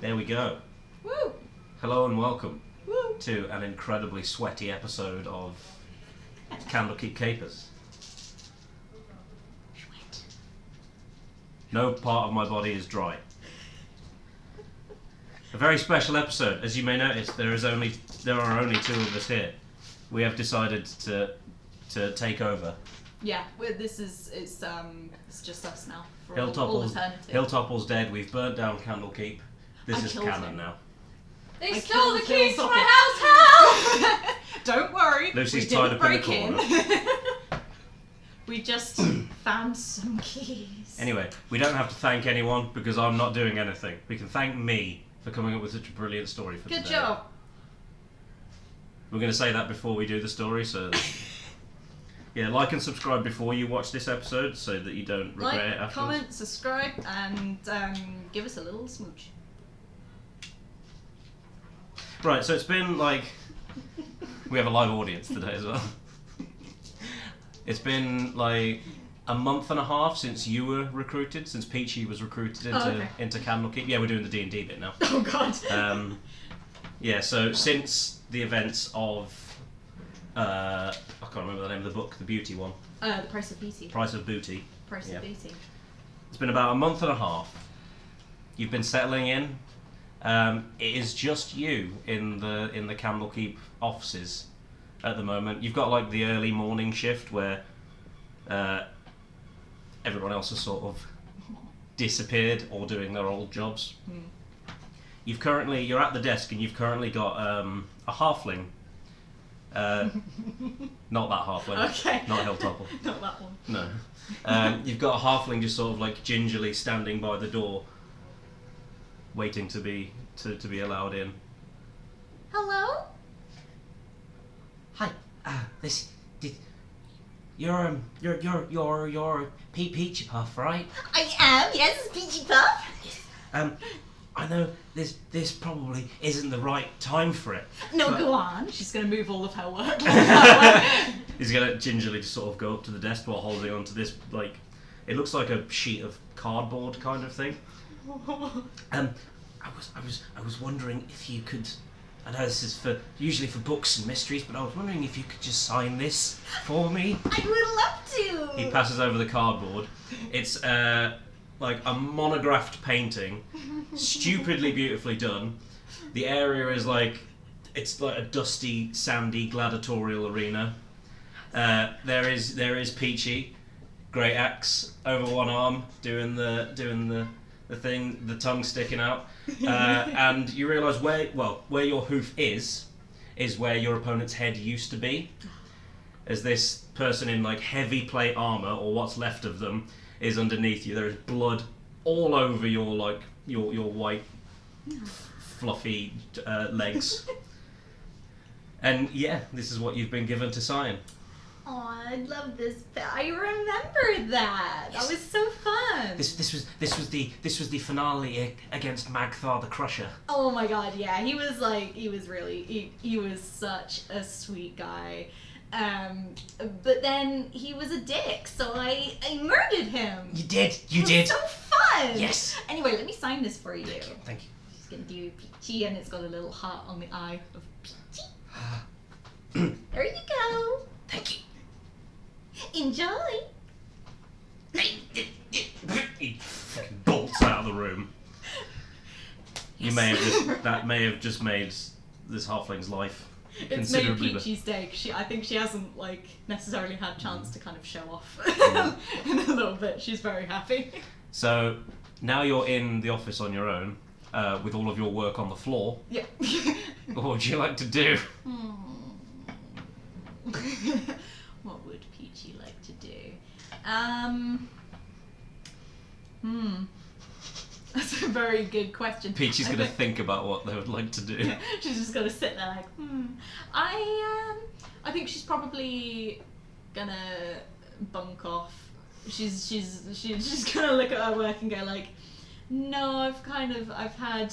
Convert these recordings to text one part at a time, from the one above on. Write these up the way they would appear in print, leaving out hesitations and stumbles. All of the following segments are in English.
There we go. Woo! Hello and welcome Woo! to an incredibly sweaty episode of Candlekeep Capers. Sweat. No part of my body is dry. A very special episode. As you may notice, there are only two of us here. We have decided to take over. Yeah, it's just us now for all eternity. Hilltopple's dead. We've burnt down Candlekeep. This is canon now. They stole the keys to my house! Don't worry, Lucy's we tied didn't up in break the corner. We just found some keys. Anyway, we don't have to thank anyone because I'm not doing anything. We can thank me for coming up with such a brilliant story for today. Good job. We're going to say that before we do the story, so... Yeah, like and subscribe before you watch this episode so that you don't regret it afterwards. Comment, subscribe, and give us a little smooch. Right, so it's been like... We have a live audience today as well. It's been like a month and a half since you were recruited, since Peachy was recruited into Candlekeep. Yeah, we're doing the D&D bit now. Oh god. Yeah, so since the events of... I can't remember the name of the book, the beauty one. The Price of Beauty. Price of Booty. Price of Beauty. It's been about a month and a half. You've been settling in. It is just you in the Candlekeep offices at the moment. You've got like the early morning shift where everyone else has sort of disappeared or doing their old jobs. You're at the desk and you've currently got a halfling. Not that halfling. Okay. Not Hilltopple. Not that one. No. You've got a halfling just sort of like gingerly standing by the door, waiting to be allowed in. Hello? Hi. You're Peachy Puff, right? I am, yes, Peachy Puff. I know this probably isn't the right time for it. No, go on. She's going to move all of her work. He's going to gingerly just sort of go up to the desk while holding onto this, like, it looks like a sheet of cardboard kind of thing. I was wondering if you could. I know this is usually for books and mysteries, but I was wondering if you could just sign this for me. I would love to. He passes over the cardboard. It's like a monographed painting, stupidly beautifully done. The area is it's like a dusty, sandy gladiatorial arena. There is Peachy, great axe over one arm, doing the thing, the tongue sticking out, and you realise where your hoof is where your opponent's head used to be, as this person in like heavy plate armour, or what's left of them, is underneath you. There is blood all over your white fluffy legs, and yeah, this is what you've been given to sign. Oh, I love this. I remember that. Yes. That was so fun. This was the finale against Magthar the Crusher. Oh my god, yeah. He was such a sweet guy. But then he was a dick, so I murdered him. You did. It was so fun. Yes. Anyway, let me sign this for you. Thank you. Just gonna do Peachy, and it's got a little heart on the eye of Peachy. There you go. Thank you. Enjoy. He bolts out of the room. Yes. That may have just made this halfling's life It's made considerably Peachy's day. I think she hasn't necessarily had a chance to kind of show off in a little bit. She's very happy. So now you're in the office on your own, with all of your work on the floor. Yeah. What would you like to do? What would Peachy like to do? That's a very good question. Peachy's going to think about what they would like to do. Yeah, she's just going to sit there like, I think she's probably gonna bunk off. She's gonna look at her work and go like, no, I've had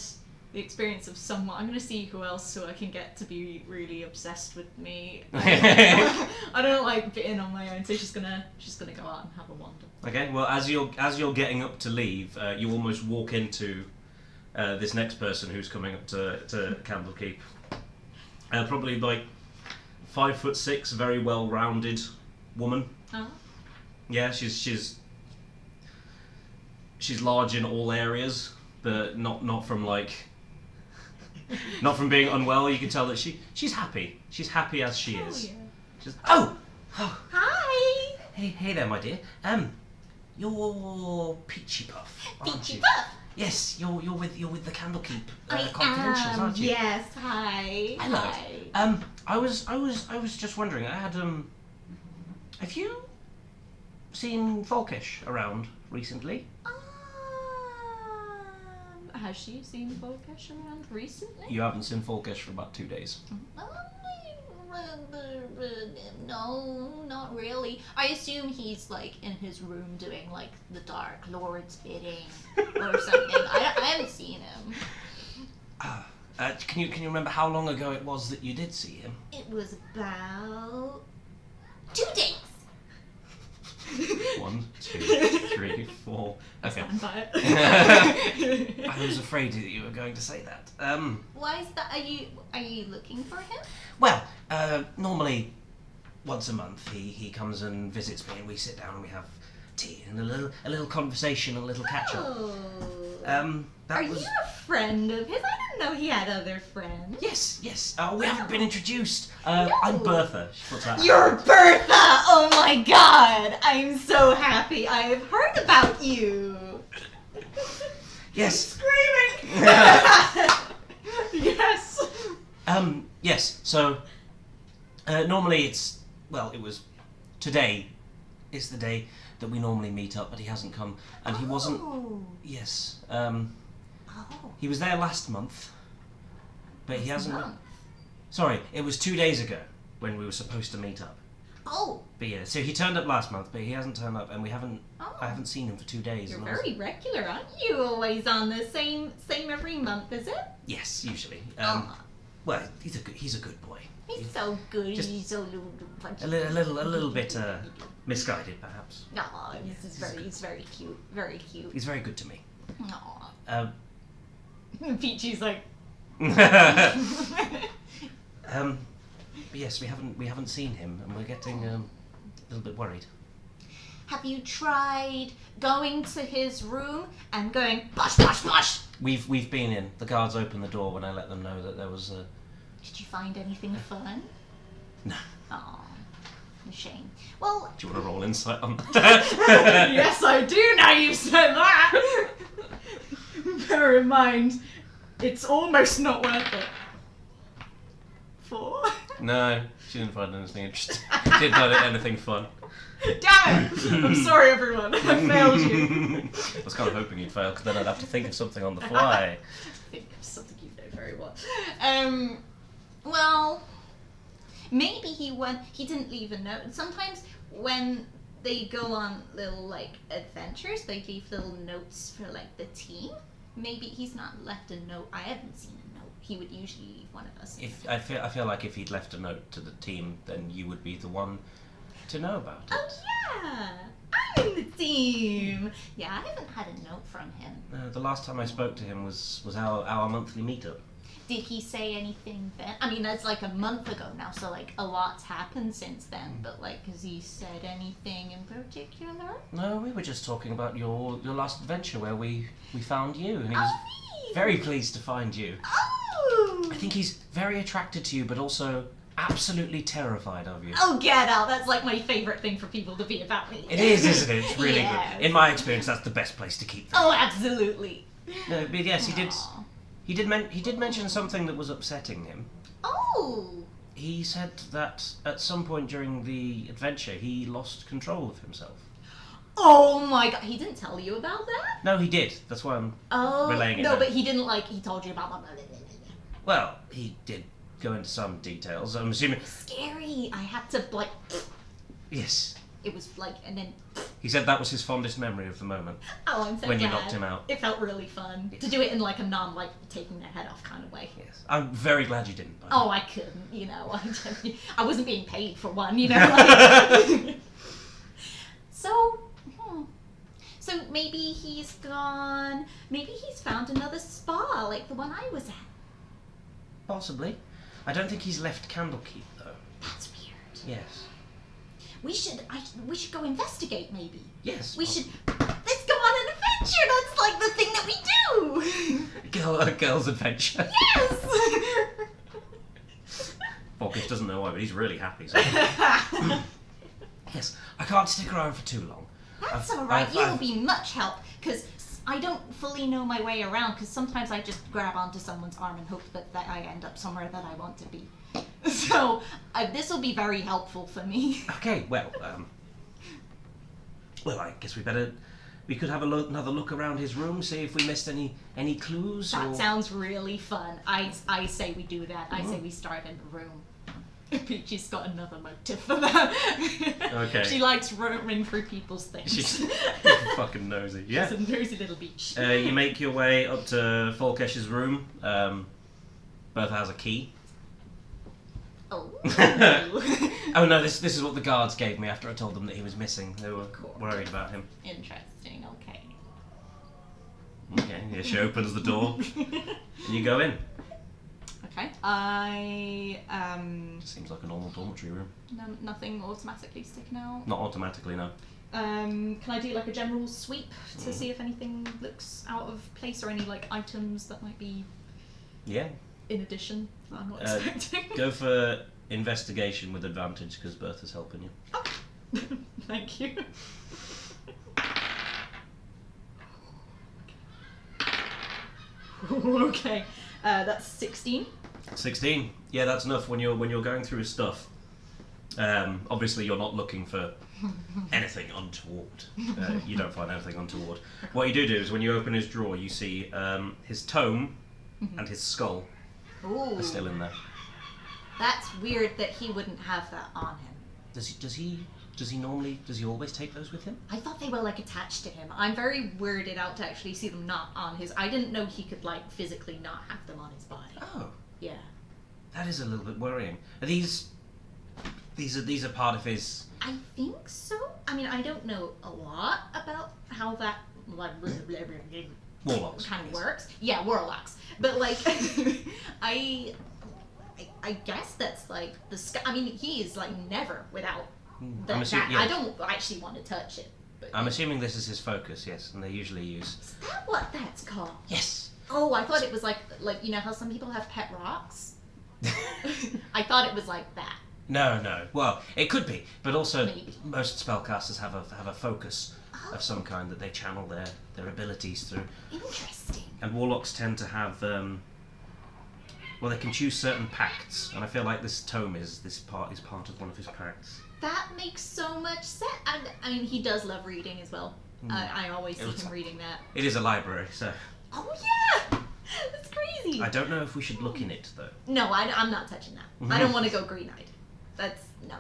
the experience of someone. I'm gonna see who I can get to be really obsessed with me. I don't like being on my own, so she's gonna go out and have a wander. Okay. Well, as you're getting up to leave, you almost walk into this next person who's coming up to Candlekeep. Probably like 5'6", very well-rounded woman. Oh. Yeah, she's large in all areas, but not from like not from being unwell. You can tell that she's happy. She's happy as she is. Yeah. She's, Hi! hey there, my dear. You're Peachy Puff, aren't Peachy you? Puff! Yes, you're with the Candlekeep I Confidentials, am, aren't you? yes, hi. Hello. Hi. I was just wondering. I had have you seen Falkesh around recently? Has she seen Falkesh around recently? You haven't seen Falkesh for about 2 days. No, not really. I assume he's like in his room doing like the Dark Lord's bidding or something. I haven't seen him. Can you remember how long ago it was that you did see him? It was about 2 days. 1, 2, 3, 4. Okay. Stand by it. I was afraid that you were going to say that. Why is that? Are you looking for him? Well, normally once a month he comes and visits me, and we sit down and we have tea and a little conversation, a little catch up. Oh. That Are was. you a friend of his? I didn't know he had other friends. Yes. We haven't been introduced. I'm Bertha. She puts that. You're Bertha! Oh my god! I'm so happy. I've heard about you. Yes. Screaming! Yes. Yes. So normally it was today is the day that we normally meet up, but he hasn't come, and he wasn't. Oh. Yes. Oh. He was there last month, but he hasn't. Month. Sorry, it was 2 days ago when we were supposed to meet up. Oh. But yeah, so he turned up last month, but he hasn't turned up, and we haven't. Oh. I haven't seen him for 2 days. You're and I was- very regular, aren't you? Always on the same every month, is it? Yes, usually. Oh. Well, he's a good boy. He's so good. Just He's so A little bit misguided, perhaps. Oh, he's very cute. Very cute. He's very good to me. Aw. Peachy's like, But yes, we haven't seen him, and we're getting a little bit worried. Have you tried going to his room and going bosh bosh bosh? We've been in. The guards opened the door when I let them know that there was a. Did you find anything fun? No. Aw, a shame. Well, Do you want to roll insight on that? yes, I do. Now you've said that. Bear in mind, it's almost not worth it. 4. No, she didn't find anything interesting. She didn't find anything fun. Damn it! I'm sorry, everyone. I failed you. I was kind of hoping you'd fail, because then I'd have to think of something on the fly. Think of something you know very well. well, maybe he didn't leave a note. Sometimes when they go on little like adventures, they leave little notes for like the team. Maybe he's not left a note. I haven't seen a note. He would usually leave one of us. I feel like if he'd left a note to the team, then you would be the one to know about it. Oh yeah, I'm in the team. Yeah, I haven't had a note from him. The last time I spoke to him was our monthly meetup. Did he say anything then? I mean, that's like a month ago now, so like a lot's happened since then. But like, has he said anything in particular? No, we were just talking about your last adventure where we found you, and he was Oh, very pleased to find you. Oh! I think he's very attracted to you, but also absolutely terrified of you. Oh, get out! That's like my favorite thing for people to be about me. It is, isn't it? It's really Yes. good. In my experience, that's the best place to keep them. Oh, absolutely. No, but yes, he did. Aw. He did mention something that was upsetting him. Oh. He said that at some point during the adventure, he lost control of himself. Oh my god! He didn't tell you about that? No, he did. That's why I'm Oh. relaying it. No, now. but he didn't like. He told you about my. Well, he did go into some details. I'm assuming. Scary. I had to like. Yes. It was like, and then. He said that was his fondest memory of the moment. Oh, I'm so When you glad. knocked him out. It felt really fun to do it in like a non like taking their head off kind of way. Yes. I'm very glad you didn't. But... Oh, I couldn't, you know. I wasn't being paid for one, you know. Like. So think maybe he's gone. Maybe he's found another spa like the one I was at. Possibly. I don't think he's left Candlekeep though. That's weird. Yes. We should go investigate maybe. Yes. We should. Let's go on an adventure. That's like the thing that we do. A girl's adventure. Yes. Falkesh doesn't know why, but he's really happy. So. Yes, I can't stick around for too long. That's all right. You'll be much help because I don't fully know my way around. Because sometimes I just grab onto someone's arm and hope that I end up somewhere that I want to be. So this will be very helpful for me. Okay, well, I guess we could have another look around his room, see if we missed any clues. That sounds really fun. I say we do that. I say we start in the room. Peachy's got another motive for that. Okay. She likes roaming through people's things. She's fucking nosy. Yeah. She's a nosy little beach. You make your way up to Falkesh's room. Bertha has a key. Oh. Oh no, this is what the guards gave me after I told them that he was missing. They were worried about him. Interesting. Okay. Okay. Yeah, she opens the door and you go in. Okay. Seems like a normal dormitory room. Nothing automatically sticking out. Not automatically, no. Can I do like a general sweep to see if anything looks out of place or any like items that might be Yeah. in addition that I'm not expecting? Go for investigation with advantage because Bertha's helping you. Oh. Thank you. Okay. That's 16. 16. Yeah, that's enough when you're going through his stuff. Obviously, you're not looking for anything untoward. You don't find anything untoward. What you do is when you open his drawer, you see his tome and his skull Ooh. are still in there. That's weird that he wouldn't have that on him. Does he always take those with him? I thought they were like attached to him. I'm very weirded out to actually see them not on his. I didn't know he could like physically not have them on his body. Oh, Yeah. that is a little bit worrying. Are these are part of his? I think so. I mean, I don't know a lot about how that like Warlocks. kind of yes. works. Yeah, warlocks. But like, I guess that's like the sky. I mean, he is like never without I'm assuming, I yes. don't actually want to touch it. But I'm assuming this is his focus, yes, and they usually use. is that what that's called? Yes. Oh, I thought it was like you know how some people have pet rocks. I thought it was like that. No. Well, it could be, but also Maybe. most spellcasters have a focus Oh. of some kind that they channel their abilities through. Interesting. And warlocks tend to have, well, they can choose certain pacts, and I feel like this tome is part of one of his pacts. That makes so much sense. I mean, he does love reading as well. I always see him reading that. It is a library, so Oh yeah, that's crazy. I don't know if we should look in it though. No, I'm not touching that. I don't want to go green-eyed. That's no.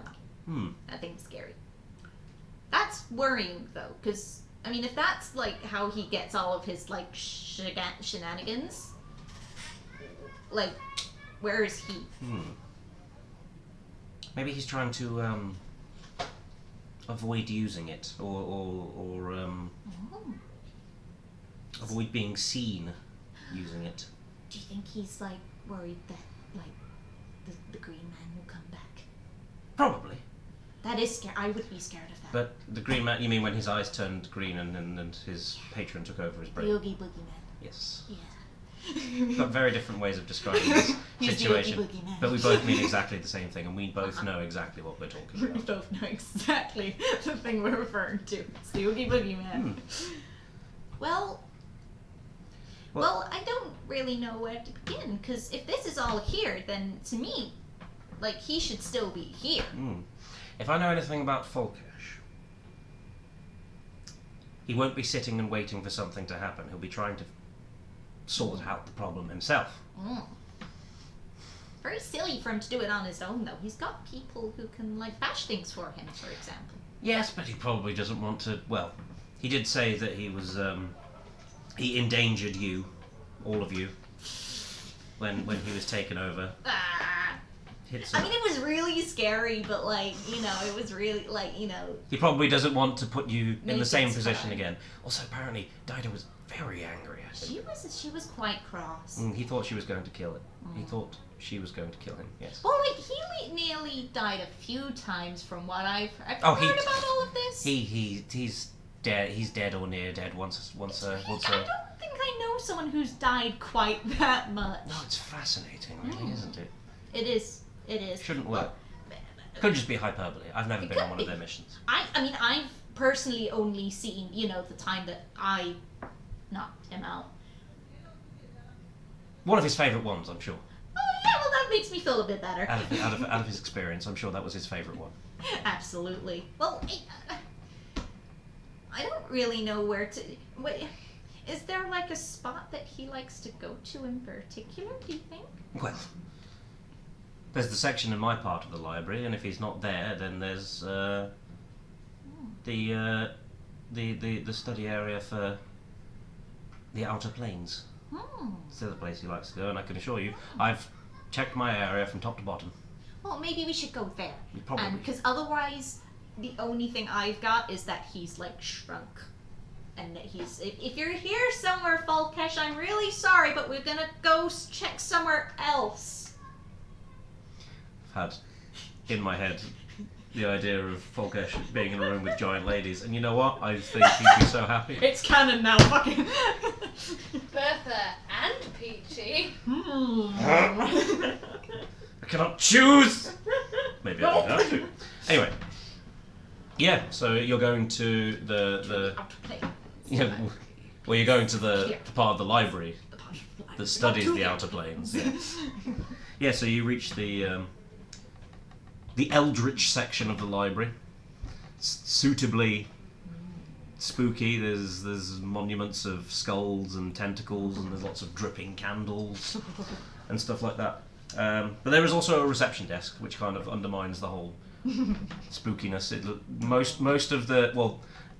That thing's scary. That's worrying though, because I mean, if that's like how he gets all of his like shenanigans, like where is he? Maybe he's trying to avoid using it, or Oh. avoid being seen using it. Do you think he's like worried that like the green man will come back? Probably. That is scary. I would be scared of that. But the green man, you mean when his eyes turned green and his patron took over his The brain? Oogie Boogie Man. Yes. Yeah. We've got very different ways of describing this He's the situation, Oogie Boogie Man. but we both mean exactly the same thing, and we both know exactly what we're talking We about. both know exactly the thing we're referring to. It's the Oogie Boogie Man. Well, I don't really know where to begin, because if this is all here, then to me, like, he should still be here. If I know anything about Falkesh, he won't be sitting and waiting for something to happen. He'll be trying to sort out the problem himself. Very silly for him to do it on his own, though. He's got people who can, like, bash things for him, for example. Yes, but he probably doesn't want to. Well, he did say that he was. He endangered you, all of you, when he was taken over. Ah, hits I her. mean, it was really scary, but like, you know, it was really like, you know. He probably doesn't want to put you in Make the same it position fun. again. Also, apparently, Dido was very angry at him. She was quite cross. He thought she was going to kill it. He thought she was going to kill him. Yes. Well, like he nearly died a few times from what I've heard Oh, about all of this. He's dead. He's dead or near dead. I don't think I know someone who's died quite that much. No, it's fascinating, really, isn't it? It is. It is. Shouldn't work. Could just be hyperbole. I've never It been on could one of be. their missions. I mean, I've personally only seen, you know, the time that I knocked him out. One of his favourite ones, I'm sure. Oh yeah, well that makes me feel a bit better. Out of his experience, I'm sure that was his favourite one. Absolutely. Well, I don't really know where to. Wait, is there like a spot that he likes to go to in particular? Do you think? Well, there's the section in my part of the library, and if he's not there, then there's the study area for the outer planes. It's the other place he likes to go, and I can assure you, I've checked my area from top to bottom. Well, maybe we should go there. Probably. Because otherwise, the only thing I've got is that he's like shrunk. And that he's. If you're here somewhere, Falkesh, I'm really sorry, but we're gonna go check somewhere else. I've had in my head the idea of Falkesh being in a room with giant ladies, and you know what? I think he'd be so happy. It's canon now, fucking. Bertha and Peachy. I cannot choose! Maybe I don't have to. Anyway. Yeah, so you're going to the yeah, well, you're going to the part of the library that studies the outer planes. Yeah. Yeah, so you reach the eldritch section of the library. It's suitably spooky. There's monuments of skulls and tentacles, and there's lots of dripping candles and stuff like that. But there is also a reception desk, which kind of undermines the whole spookiness. Most of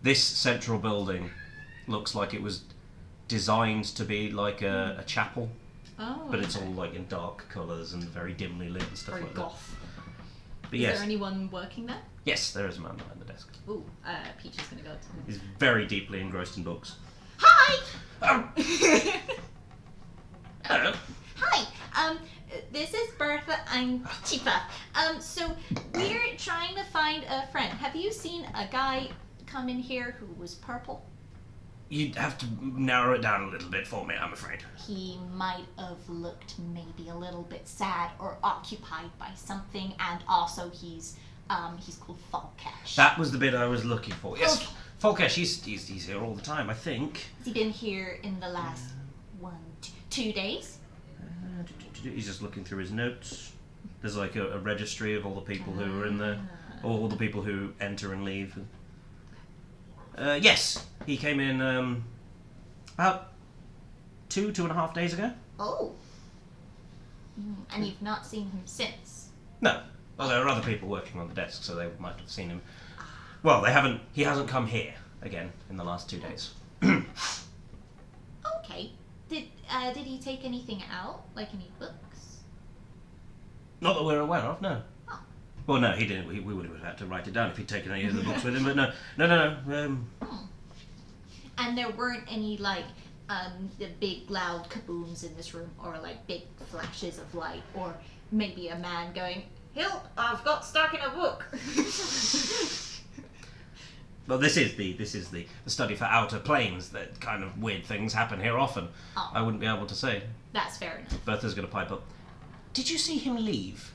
this central building looks like it was designed to be like a chapel, but it's all like in dark colours and very dimly lit and stuff Very like goth. that. But Is yes, there anyone working there? yes, there is a man behind the desk. Ooh, Peach is gonna go to him. He's very deeply engrossed in books. Hi! Oh, hello. Hi, this is Bertha. I'm Chifa. So we're trying to find a friend. Have you seen a guy come in here who was purple? You'd have to narrow it down a little bit for me, I'm afraid. He might have looked maybe a little bit sad or occupied by something, and also he's called Falkesh. That was the bit I was looking for. Yes, Okay. Falkesh, he's here all the time, I think. Has he been here in the last 2 days? He's just looking through his notes. There's like a registry of all the people who are in there, all the people who enter and leave. Yes, he came in about 2.5 days ago. Oh. And you've not seen him since? No, well, there are other people working on the desk, so they might have seen him. Well, they haven't. He hasn't come here again in the last 2 days. Okay. Did he take anything out? Like any books? Not that we're aware of, no. Oh. Well, no, he didn't. We would have had to write it down if he'd taken any of the books with him, but no. And there weren't any like the big loud kabooms in this room, or like big flashes of light, or maybe a man going, "Help! I've got stuck in a book." Well, this is the study for outer planes. That kind of weird things happen here often. Oh. I wouldn't be able to say. That's fair enough. Bertha's going to pipe up. Did you see him leave?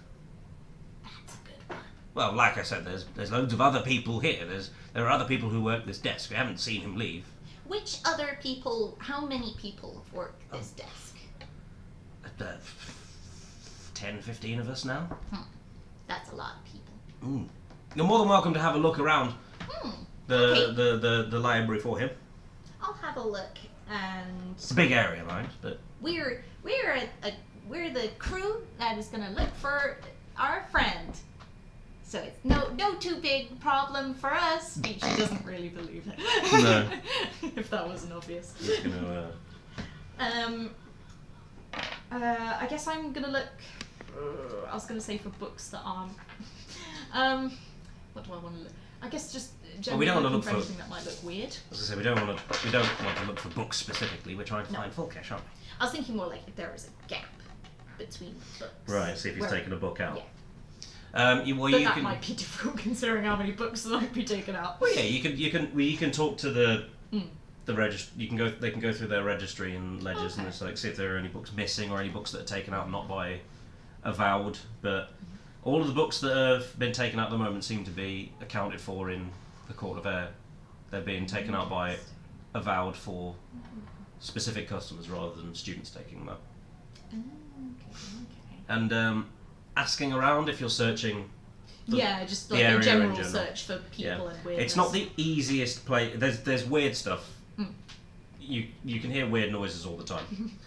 That's a good one. Well, like I said, there's loads of other people here. There are other people who work this desk. We haven't seen him leave. Which other people? How many people have worked this desk? 10, 15 of us now. That's a lot of people. Mm. You're more than welcome to have a look around the library for him. I'll have a look. And It's a big area, mind, but we're the crew that is gonna look for our friend. So it's no too big problem for us. Peach doesn't really believe it. No. If that wasn't obvious. he's gonna. I guess I'm gonna look I was going to say for books that aren't. What do I want to look? I guess just generally we don't want to looking look for for- anything that might look weird. As I say, we don't want to look for books specifically. We're trying to No. find Falkesh, aren't I was thinking more like if there was a gap between the books. we? Right. See if he's Where- taken a book out. Yeah. But You that can. might be difficult considering how many books might be taken out. Well, yeah, you can talk to the Mm. the They can go through their registry and ledgers and Okay. it's like see if there are any books missing or any books that are taken out not by avowed. But all of the books that have been taken out at the moment seem to be accounted for in the Court of Air. They're being taken out by avowed for specific customers rather than students taking them out. Okay. And asking around if you're searching. Yeah, just the like a area in general general. search for people and weirdness. It's not the easiest place. There's weird stuff. Mm. You can hear weird noises all the time.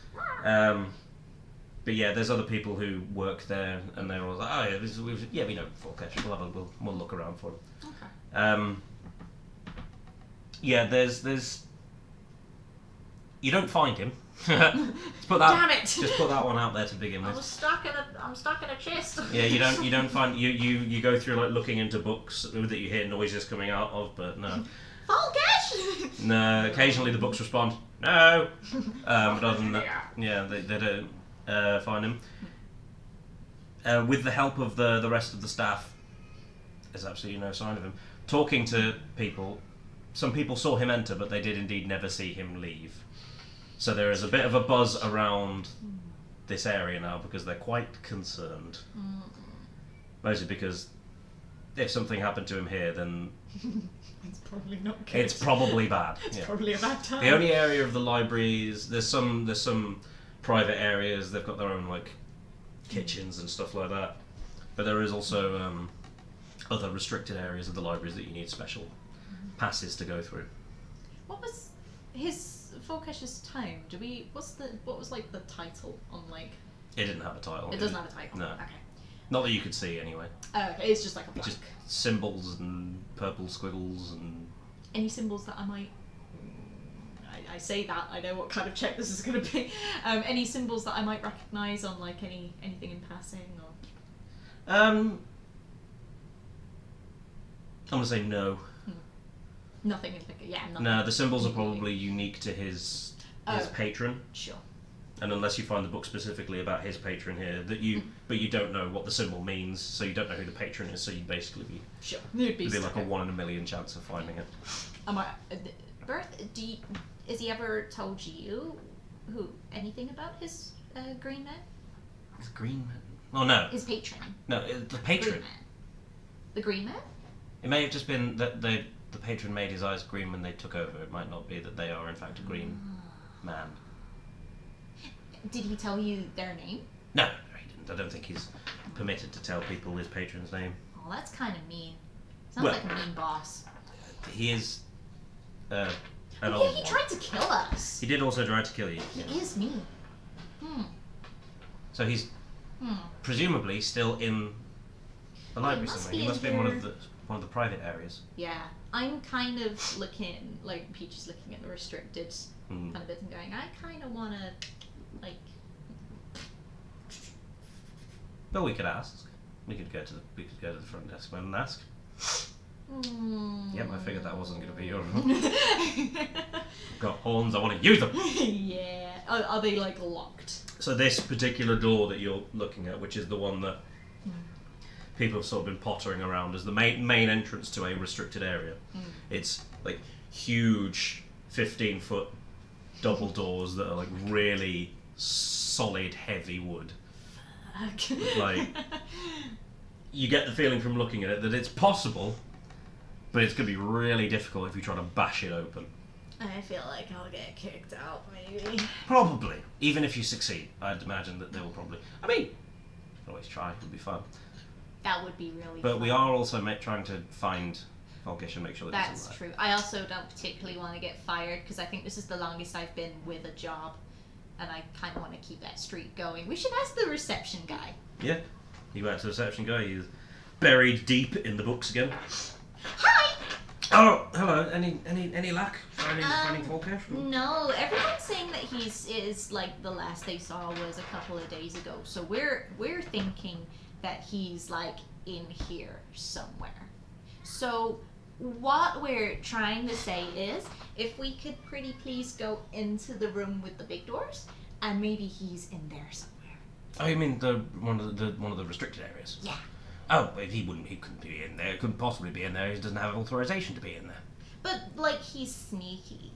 But yeah, there's other people who work there, and they're all like, oh yeah, we know Falkesh. We'll look around for him. Okay. Yeah, there's. You don't find him. Just put that. Damn it! Just put that one out there to begin with. I'm stuck in a chest. Yeah, you don't find you go through like looking into books that you hear noises coming out of, but no. Falkesh! No, occasionally the books respond, no. But other than that, yeah, they don't find him. With the help of the rest of the staff, there's absolutely no sign of him. Talking to people, some people saw him enter, but they did indeed never see him leave. So there is a bit of a buzz around this area now because they're quite concerned. Mostly because if something happened to him here, then It's probably not good. it's probably bad. It's Yeah. probably a bad time. The only area of the libraries, there's some private areas. They've got their own like kitchens and stuff like that. But there is also other restricted areas of the libraries that you need special passes to go through. What was his Falkesh's time? What was like the title on like? It didn't have a title. It doesn't have a title. No. Okay. Not that you could see anyway. Oh, okay. It's just like a blank. Just symbols and purple squiggles and. Any symbols that I might. I say that I know what kind of check this is going to be. Any symbols that I might recognise on like anything in passing or. I'm gonna say no. Nothing in particular. Yeah. Nothing. No, the symbols are probably unique to his Oh. patron. Sure. And unless you find the book specifically about his patron here, but you don't know what the symbol means, so you don't know who the patron is, so you'd basically be Sure. It'd be like a stuck. 1 in a million chance of finding it. Am I? Bertha, has he ever told you anything about his green man? It's Green Man. Oh no, His patron. no, the patron. Green man. The green man? It may have just been that the patron made his eyes green when they took over. It might not be that they are in fact a green man. Did he tell you their name? No, he didn't. I don't think he's permitted to tell people his patron's name. Oh, that's kind of mean. Sounds Well- like a mean boss. He is an Yeah, old he one. tried to kill us. He did also try to kill you. He yeah. is mean. So he's presumably still in the library must somewhere. be He in must be in one here. of the private areas. Yeah, I'm kind of looking, like Peach is looking at the restricted Mm. kind of bits and going, I kind of want to, like, But we could ask. We could go to the front desk and ask. Yep, I figured that wasn't going to be your role. I've got horns. I want to use them. yeah. Are they like locked? So this particular door that you're looking at, which is the one that people have sort of been pottering around as the main entrance to a restricted area, it's like huge 15-foot double doors that are like really solid, heavy wood. Like, you get the feeling from looking at it that it's possible, but it's going to be really difficult if you try to bash it open. I feel like I'll get kicked out, maybe. Probably. Even if you succeed, I'd imagine that they will probably... I mean, you can always try, it'll be fun. that would be really But fun. we are also trying to find Falkesh and make sure that he's That's alive. true. I also don't particularly want to get fired because I think this is the longest I've been with a job, and I kind of want to keep that streak going. We should ask the reception guy. Yeah. You go out to the reception guy, he's buried deep in the books again. Hi! Oh, hello. Any luck finding Falkesh? No, everyone's saying that is like the last they saw was a couple of days ago. So we're thinking that he's like in here somewhere. So what we're trying to say is, if we could pretty please go into the room with the big doors, and maybe he's in there somewhere. Oh, you mean one of the restricted areas? Yeah. Oh, but he couldn't be in there. Couldn't possibly be in there. He doesn't have authorization to be in there. But like he's sneaky.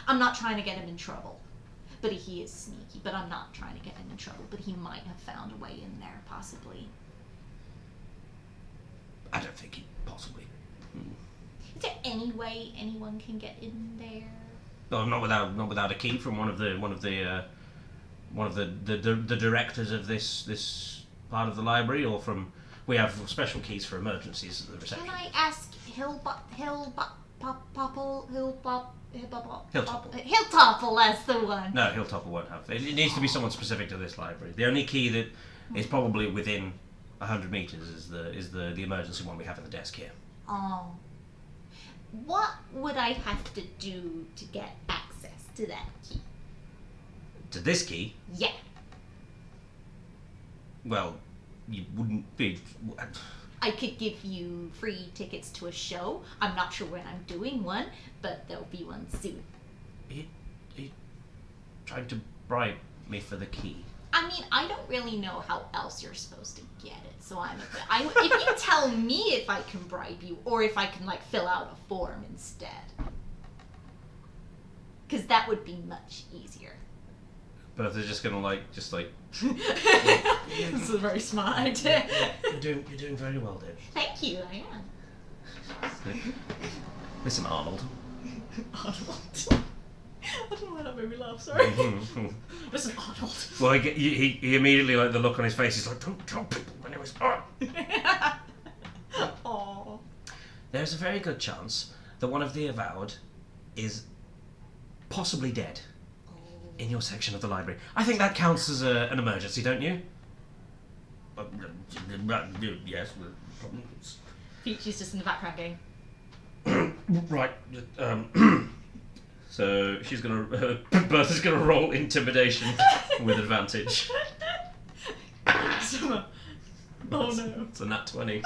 I'm not trying to get him in trouble, but he is sneaky. But I'm not trying to get him in trouble. But he might have found a way in there, possibly. I don't think he possibly. Is there any way anyone can get in there? No, not without a key from one of the directors of this part of the library, or from. We have special keys for emergencies at the reception. Can I ask Hilltopple, that's the one. No, Hilltopper won't have. It needs to be someone specific to this library. The only key that is probably within 100 meters is the emergency one we have in the desk here. Oh. What would I have to do to get access to that key? To this key? Yeah. Well, you wouldn't be. I could give you free tickets to a show. I'm not sure when I'm doing one, but there'll be one soon. He tried to bribe me for the key. I mean, I don't really know how else you're supposed to get it, so if you tell me if I can bribe you, or if I can, like, fill out a form instead. Because that would be much easier. Bertha's just gonna This is a very smart idea. You're doing very well, Dave. Thank you, I am. Listen, Arnold. Arnold. I don't know why that made me laugh, sorry. Listen, Arnold. Well, he immediately, like, the look on his face is like, don't tell people when it was on. Aww. There's a very good chance that one of the avowed is possibly dead in your section of the library. I think that counts as an emergency, don't you? Yes. Peachy's just in the background going. Right. So she's gonna. Bertha's gonna roll intimidation with advantage. Oh no. It's a nat 20.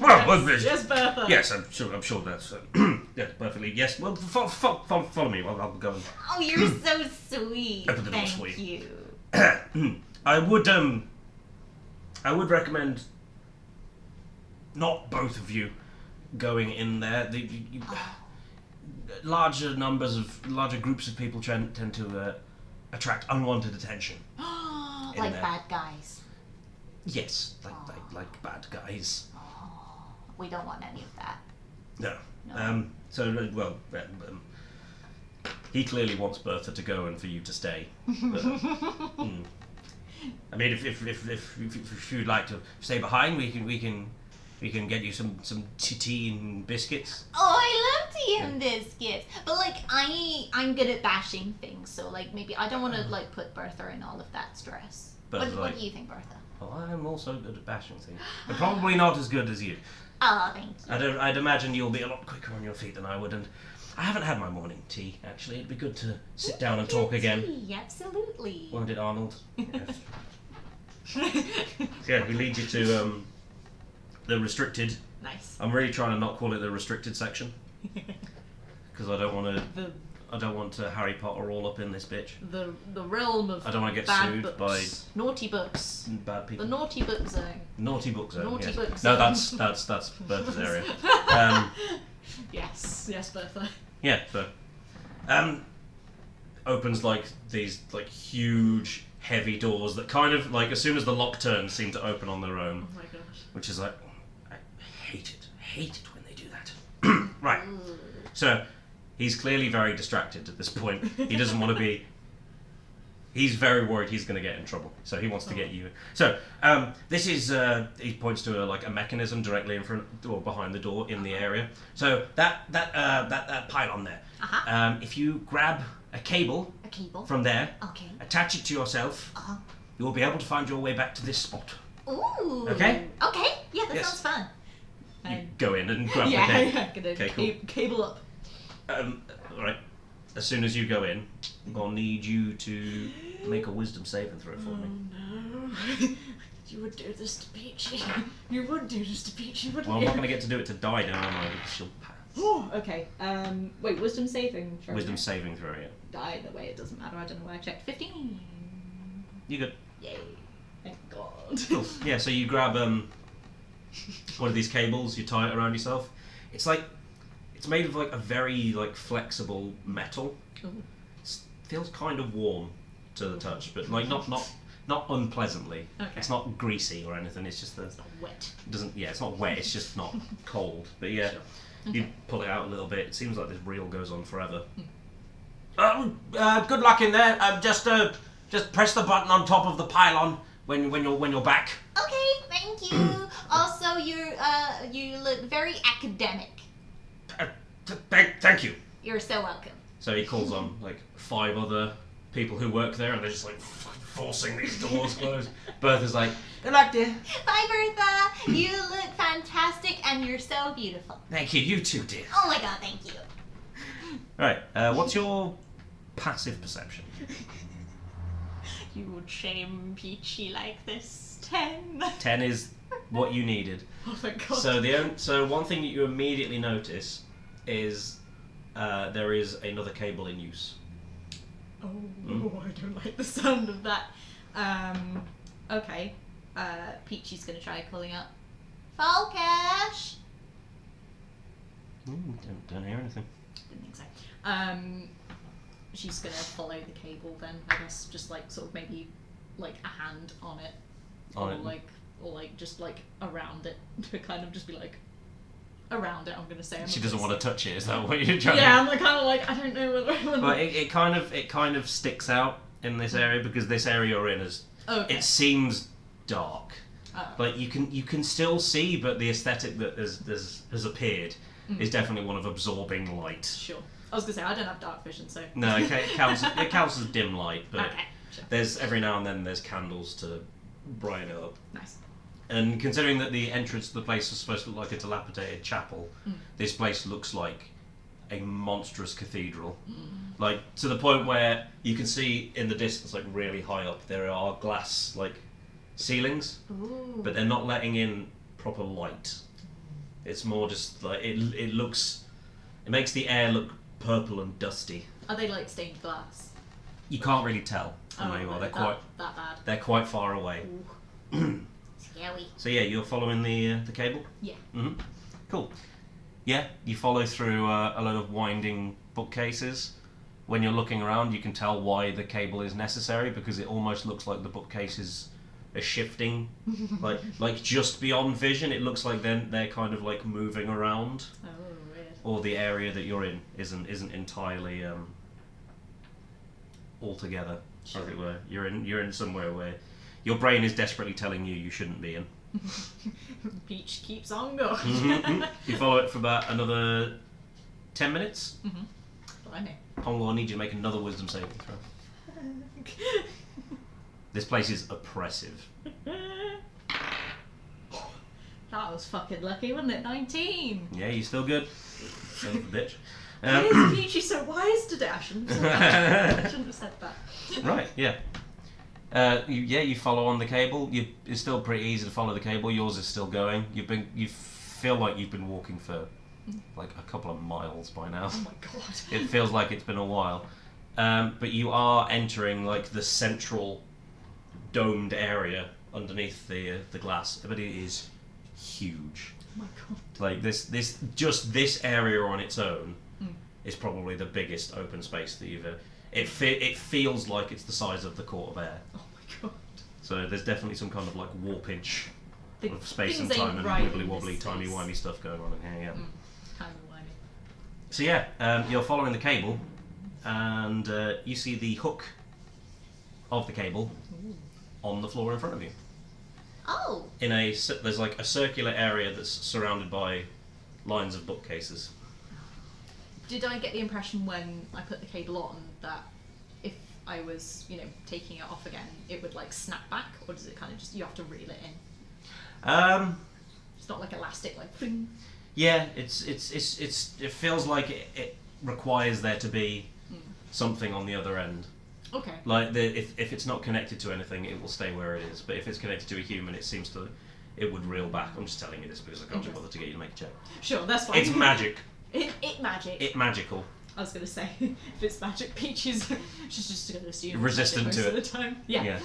Yes, Bertha. Yes, I'm sure that's yes, perfectly. Yes. Well, follow me. I'll go and. Oh, you're so sweet. Open the doors for Thank you. you. I would recommend not both of you going in there. Larger groups of people tend to attract unwanted attention. Like there. bad guys. Yes, like bad guys. Oh, we don't want any of that. No. No. He clearly wants Bertha to go and for you to stay. But, I mean, if you'd like to stay behind, we can get you some tea and biscuits. Oh, I love tea and biscuits. But like, I'm good at bashing things, so like maybe I don't want to like put Bertha in all of that stress. What do you think, Bertha? Well, I'm also good at bashing things, but probably not as good as you. Oh, thank you. I'd imagine you'll be a lot quicker on your feet than I would, and I haven't had my morning tea, actually. It'd be good to sit down and talk again. Tea, absolutely. Won't it, Arnold? Yes. Yeah, we lead you to the restricted. Nice. I'm really trying to not call it the restricted section, because I don't want to Harry Potter all up in this bitch. The realm of I don't want to get bad sued books. by naughty books. bad people. The naughty book zone. Naughty book zone. Naughty yes. book No, zone. that's Bertha's area. Yes, Bertha. Yeah, so opens like these like huge heavy doors that kind of like as soon as the lock turns seem to open on their own. Oh my gosh. Which is like I hate it when they do that. Right. So he's clearly very distracted at this point. He doesn't want to be. He's very worried he's going to get in trouble, so he wants to get you. So this is he points to a mechanism directly in front or behind the door in the area. So that pylon there. Uh-huh. If you grab a cable from there, Okay. attach it to yourself, Uh-huh. you will be able to find your way back to this spot. Ooh. Okay? Okay. Yeah, that Yes. sounds fun. You go in and grab the Yeah, cable. yeah, gonna Okay, cool. cable up. Alright. As soon as you go in, I'm gonna need you to make a wisdom saving throw for me. No. You would do this to Peachy. You would do this to Peachy, wouldn't Well, I'm you? not gonna get to do it to die now, am I? Because she'll pass. Oh, okay. Wait, wisdom saving throw. Wisdom saving throw, yeah. Either way, it doesn't matter. I don't know why I checked. 15. You good. Yay. Thank God. Cool. Yeah, so you grab one of these cables, you tie it around yourself. It's made of like a very like flexible metal. Ooh. Feels kind of warm to the touch, but like not unpleasantly. Okay. It's not greasy or anything. It's just It's not wet. it's not wet. It's just not cold. But yeah, Sure. you Okay. pull it out a little bit. It seems like this reel goes on forever. Good luck in there. Just press the button on top of the pylon when you're back. Okay, thank you. Also, you look very academic. Thank you. You're so welcome. So he calls on like 5 other people who work there, and they're just like forcing these doors closed. Bertha's like, Good luck, dear. Bye, Bertha. You look fantastic, and you're so beautiful. Thank you. You too, dear. Oh my God, thank you. right, what's your passive perception? You would shame Peachy like this. 10. 10 is what you needed. Oh my God. So one thing that you immediately notice is there is another cable in use. Oh, I don't like the sound of that. Okay. Peachy's gonna try calling up. Falkesh. Don't hear anything. Didn't think so. She's gonna follow the cable then, I guess, just like sort of maybe like a hand on it. On or it. like just like around it to kind of just be like around it. I'm gonna say. She doesn't want to touch it. Is that what you're trying? Yeah, I'm like kind of like I don't know whether I want. But it kind of sticks out in this area because this area you're in is Okay. it seems dark. Oh. Like you can still see, but the aesthetic that has appeared is definitely one of absorbing light. Sure. I was gonna say I don't have dark vision, so. No, it counts as dim light, but Okay. Sure. there's every now and then there's candles to brighten it up. Nice. And considering that the entrance to the place was supposed to look like a dilapidated chapel, this place looks like a monstrous cathedral. Like to the point where you can see in the distance, like really high up, there are glass like ceilings, Ooh. but they're not letting in proper light. It's more just like it looks. It makes the air look purple and dusty. Are they like stained glass? You can't really tell from where you are. that bad. They're quite far away. Ooh. Scary. So yeah, you're following the cable. Yeah. Cool. Yeah, you follow through a load of winding bookcases. When you're looking around, you can tell why the cable is necessary because it almost looks like the bookcases are shifting, like just beyond vision. It looks like they're kind of like moving around, Oh, weird. or the area that you're in isn't entirely all together, as it were. You're in somewhere where your brain is desperately telling you shouldn't be in. Peach keeps on going. You follow it for about another 10 minutes. Blimey. I'm going to need you to make another wisdom saving throw. This place is oppressive. That was fucking lucky, wasn't it? 19. Yeah, you still good? Son of a bitch. Why is Peachy so wise today? I shouldn't have said that. I shouldn't have said that. Right, yeah. You follow on the cable. It's still pretty easy to follow the cable. Yours is still going. You feel like you've been walking for like a couple of miles by now. Oh my God. It feels like it's been a while. But you are entering like the central domed area underneath the glass. But it is huge. Oh my God. Like this area on its own is probably the biggest open space that you've ever. It feels like it's the size of the Court of Air. Oh my God. So there's definitely some kind of like warpage The of space and things time ain't and right in wibbly this wobbly, timey space. wimey stuff going on in here. Yeah. Kind of whiny. So yeah, you're following the cable, and you see the hook of the cable on the floor in front of you. Oh, There's like a circular area that's surrounded by lines of bookcases. Did I get the impression when I put the cable on that if I was, taking it off again, it would like snap back, or does it kind of just you have to reel it in? Just not like elastic, like. Fling. Yeah, it feels like it requires there to be something on the other end. Okay. Like if it's not connected to anything, it will stay where it is. But if it's connected to a human, it would reel back. I'm just telling you this because I can't be bothered to get you to make a check. Sure, that's fine. It's magic. It magic. It magical. I was gonna say, if it's magic, Peachy's she's just gonna assume Resistant it's to magic it. most of the time. Yeah.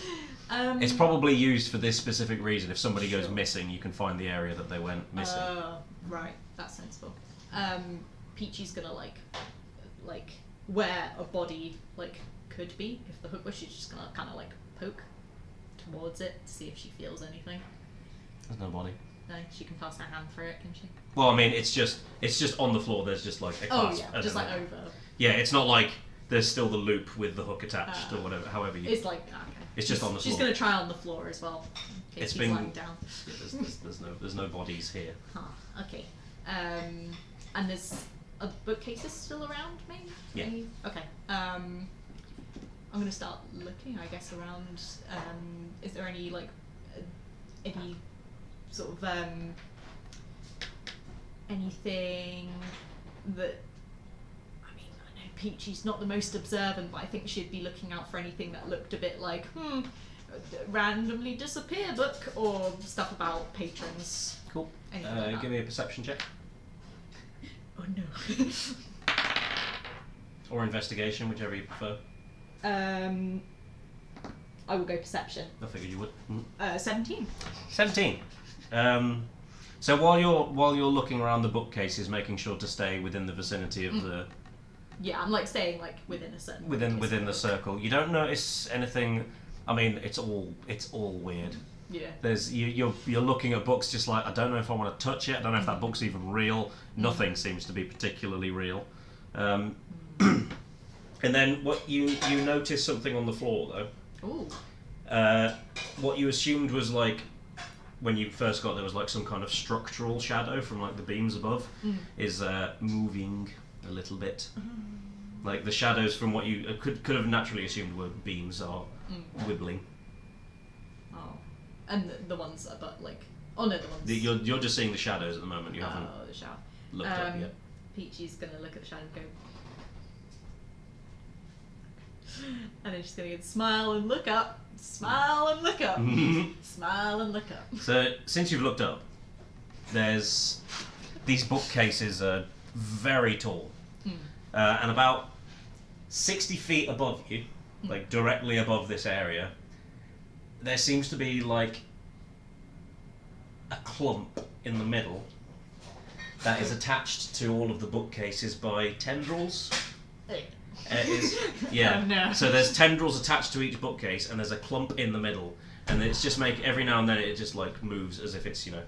It's probably used for this specific reason. If somebody goes missing, you can find the area that they went missing. Right, that's sensible. Peachy's gonna like where a body like could be if the hook was. She's just gonna kind of like poke towards it to see if she feels anything. There's no body. No, she can pass her hand through it, can she? Well, I mean, it's just on the floor. There's just like a clasp. Oh yeah, just like over. Yeah, it's not like there's still the loop with the hook attached or whatever. However you. It's like okay. It's just on the floor. She's gonna try on the floor as well. In case he's lying down. Yeah, there's no bodies here. Huh. Okay. And there's bookcases still around, maybe? Yeah. Maybe? Okay. I'm gonna start looking, I guess, around. Is there any like any sort of anything that? I mean, I know Peachy's not the most observant, but I think she'd be looking out for anything that looked a bit like randomly disappear book or stuff about patrons. Cool. Like Give me a perception check. Oh no. Or investigation, whichever you prefer. I will go perception. I figured you would. 17. 17. So while you're looking around the bookcases, making sure to stay within the vicinity of the. Yeah, I'm like staying like within a certain. Within the circle, you don't notice anything. I mean, it's all weird. Yeah. You're looking at books just like I don't know if I want to touch it. I don't know if that book's even real. Nothing seems to be particularly real. And then what you notice something on the floor though. Ooh. What you assumed was like when you first got there was like some kind of structural shadow from like the beams above is moving a little bit. Like the shadows from what you could have naturally assumed were beams are wibbling. Oh. And the ones but like the ones. You're just seeing the shadows at the moment. You haven't the shadow. looked up yet. Peachy's gonna look at the shadow and go. And then she's gonna smile and look up, smile and look up, smile and look up. So since you've looked up, there's these bookcases are very tall, and about 60 feet above you, like directly above this area, there seems to be like a clump in the middle that is attached to all of the bookcases by tendrils. Yeah. Oh, no. So there's tendrils attached to each bookcase, and there's a clump in the middle, and it's just every now and then it just like moves as if it's a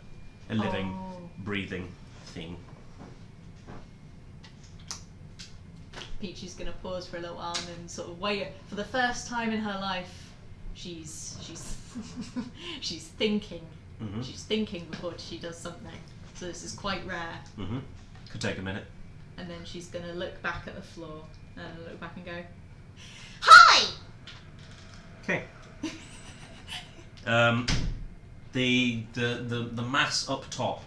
living, breathing thing. Peachy's gonna pause for a little while and then sort of wait. For the first time in her life, she's she's thinking. She's thinking before she does something. So this is quite rare. Could take a minute. And then she's gonna look back at the floor and look back and go, Hi! Okay. The mass up top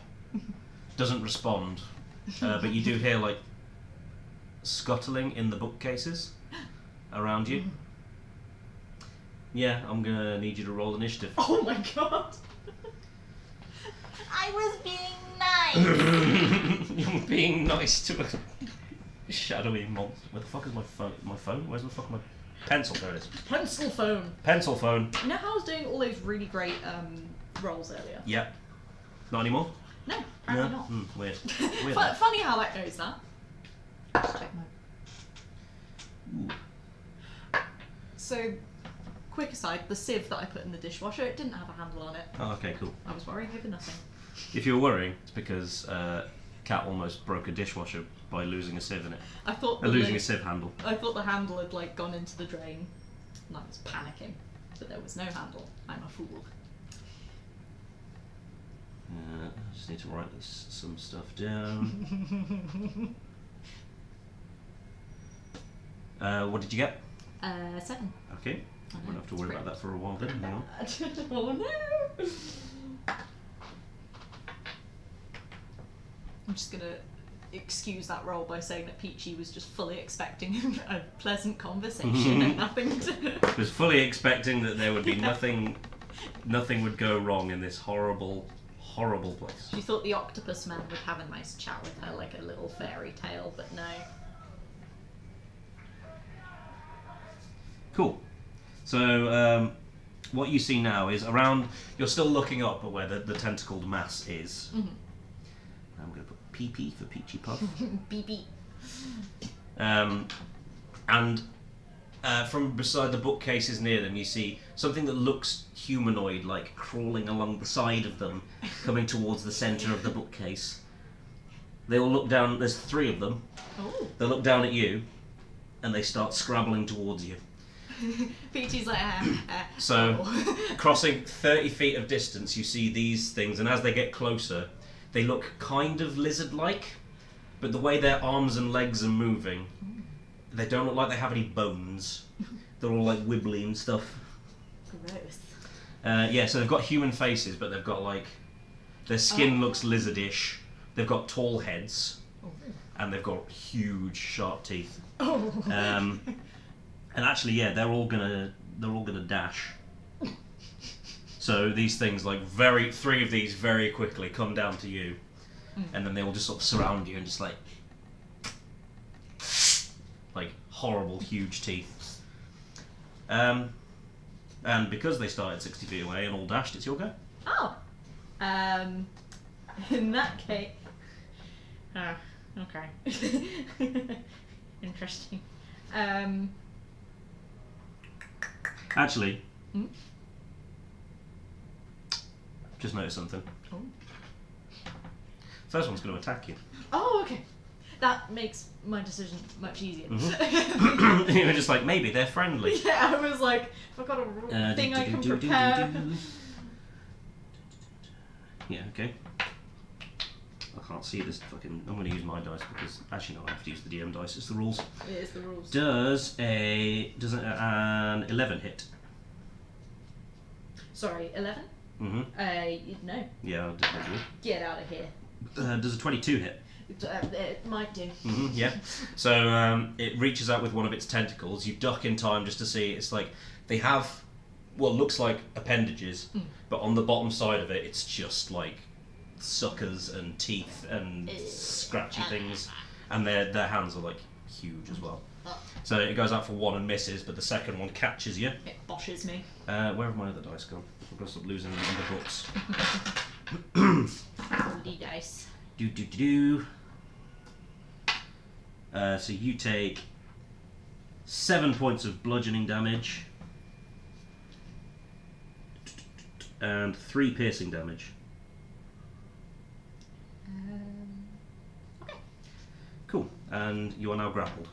doesn't respond, but you do hear like scuttling in the bookcases around you. Yeah, I'm gonna need you to roll initiative. oh my god! I was being nice. You're being nice to a shadowy monster. Where the fuck is my phone? My phone? Where's the fuck my pencil? There it is. Pencil phone! Pencil phone. You know how I was doing all those really great rolls earlier? Yep. Not anymore? No, apparently not. Weird. Weird. Funny how that goes, that. Just check my... So, quick aside, the sieve that I put in the dishwasher, it didn't have a handle on it. Oh, okay, cool. I was worrying over nothing. If you were worrying, it's because Cat almost broke a dishwasher by losing a sieve in it. I thought Losing a sieve handle. I thought the handle had like gone into the drain, and I was panicking, but there was no handle. I'm a fool. I just need to write some stuff down. What did you get? 7. Okay. I know, Won't have to worry about that for a while then. Hang on. Oh no! I'm just gonna excuse that roll by saying that Peachy was just fully expecting a pleasant conversation and nothing to... Was fully expecting that there would be nothing would go wrong in this horrible place. She thought the octopus man would have a nice chat with her like a little fairy tale, but no. Cool. So, what you see now is around... You're still looking up at where the tentacled mass is. Mm-hmm. I'm going to put PP for Peachy Puff. BB. And from beside the bookcases near them, you see something that looks humanoid, like crawling along the side of them, coming towards the centre of the bookcase. They all look down. There's 3 of them. Oh. They look down at you, and they start scrabbling towards you. Peachy's like, So, crossing 30 feet of distance, you see these things, and as they get closer, they look kind of lizard-like, but the way their arms and legs are moving, they don't look like they have any bones. They're all like wibbly and stuff. Gross. Yeah, so they've got human faces, but they've got like... Their skin looks lizardish. They've got tall heads, and they've got huge, sharp teeth. Oh. And actually, yeah, they're all gonna dash. So these things, like 3 of these very quickly come down to you, and then they all just sort of surround you and just like horrible, huge teeth. And because they started 60 feet away and all dashed, it's your go. Oh. In that case... Oh, okay. Interesting. Actually, just noticed something. Oh. First one's going to attack you. Oh, okay. That makes my decision much easier. You were just like, maybe they're friendly. Yeah, I was like, if I've got a thing I can prepare. Yeah, okay. I can't see this fucking... I'm going to use my dice because... Actually, no, I have to use the DM dice. It's the rules. It is the rules. Does an 11 hit? Sorry, 11? Mm-hmm. No. Yeah, I'll do it. Get out of here. Does a 22 hit? It might do. Mm-hmm, yeah. So it reaches out with one of its tentacles. You duck in time just to see. It's like they have what looks like appendages, but on the bottom side of it, it's just like suckers and teeth and scratchy things, and their hands are like huge as well. So it goes out for 1 and misses, but the second one catches you. It boshes me. Where have my other dice gone? I've got to stop losing them in the books. Holy dice. Do. So you take 7 points of bludgeoning damage and 3 piercing damage. Okay. Cool. And you are now grappled.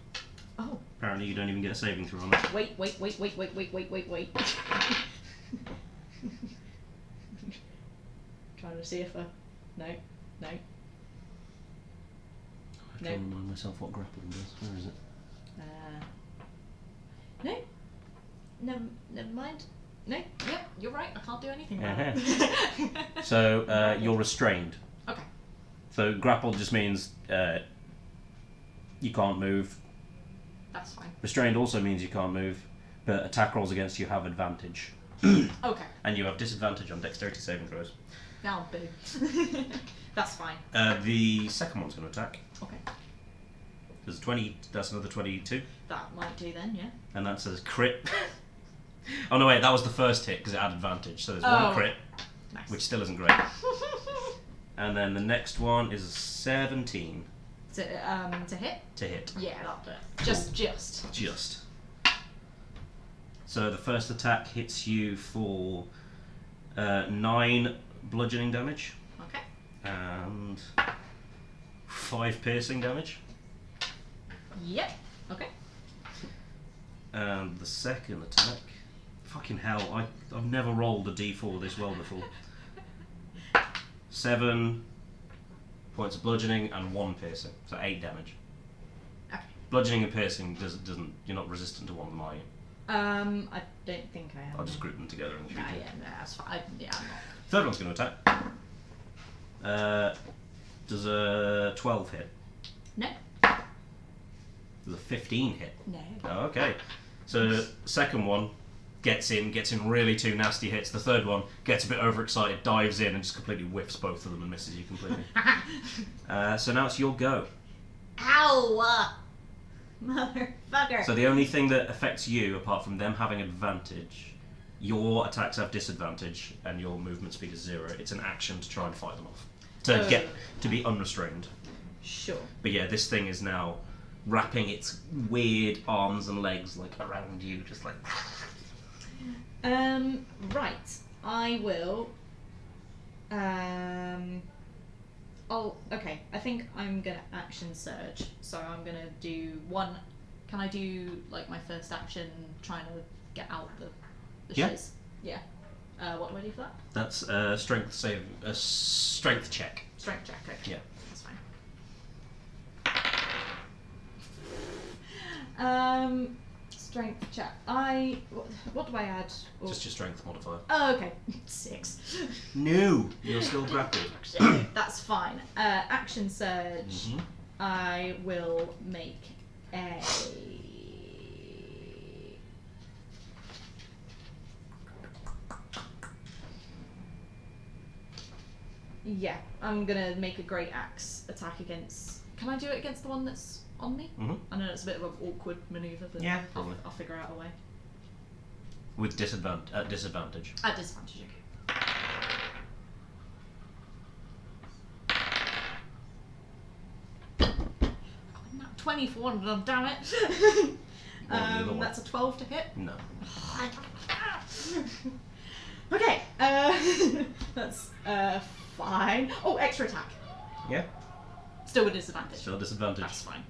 Oh. Apparently you don't even get a saving throw on that. Wait. Trying to see if I... No. I have to remind myself what grappling does. Where is it? No. Never mind. No. Yep. You're right. I can't do anything about it. So you're restrained. Okay. So grappled just means you can't move. That's fine. Restrained also means you can't move, but attack rolls against you have advantage. Okay. And you have disadvantage on dexterity saving throws. Now, boo. That's fine. The second one's going to attack. Okay. There's a 20. That's another 22. That might do then, yeah. And that says crit. Oh no, wait, that was the first hit because it had advantage. So there's 1 crit, Nice. which still isn't great. And then the next one is a 17 To hit? to hit. Yeah, that'll do it. Just. So the first attack hits you for 9 bludgeoning damage. Okay. And 5 piercing damage. Yep. Okay. And the second attack... Fucking hell, I've never rolled a d4 this well before. 7 points of bludgeoning and 1 piercing, so 8 damage. Okay. Bludgeoning and piercing doesn't... You're not resistant to one of them, are you? I don't think I am. I'll just group them together in the future. No, that's fine. I'm not. Third one's going to attack. Does a 12 hit? No. Does a 15 hit? No. Oh, okay. So second one gets in really two nasty hits. The third one gets a bit overexcited, dives in, and just completely whiffs both of them and misses you completely. So now it's your go. Ow! Motherfucker. So the only thing that affects you, apart from them having advantage, your attacks have disadvantage, and your movement speed is 0. It's an action to try and fight them off. To be unrestrained. Sure. But yeah, this thing is now wrapping its weird arms and legs like around you, just like. Right. I will. Oh, okay. I think I'm gonna action surge. So I'm gonna do one. Can I do like my first action, trying to get out the Yeah. shiz? Yeah. What do I do for that? That's strength save, a strength check. Strength check. Okay. Yeah. That's fine. Strength check. What do I add? Or- Just your strength modifier. Oh, okay. 6. No, you're still grappled. That's fine. Action surge. Mhm. I will make a. Yeah, I'm gonna make a great axe attack against. Can I do it against the one that's on me? Mhm. I know it's a bit of an awkward maneuver, but Yeah, probably. I'll figure out a way. With disadvantage. At disadvantage, okay. 24, damn it. Well, the other one. That's a 12 to hit. No. Okay, that's fine. Oh, extra attack. Yeah. Still with disadvantage. Still disadvantage. That's fine.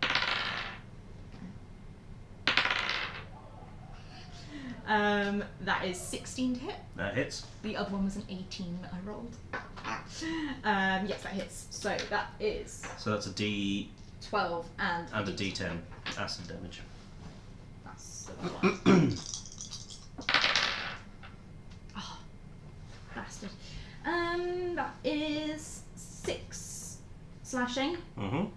That is 16 to hit. That hits. The other one was an 18 that I rolled. Yes, that hits. So that is So that's a D 12 and and a D10 acid damage. That's the one. Oh, bastard. That is 6 slashing Mhm.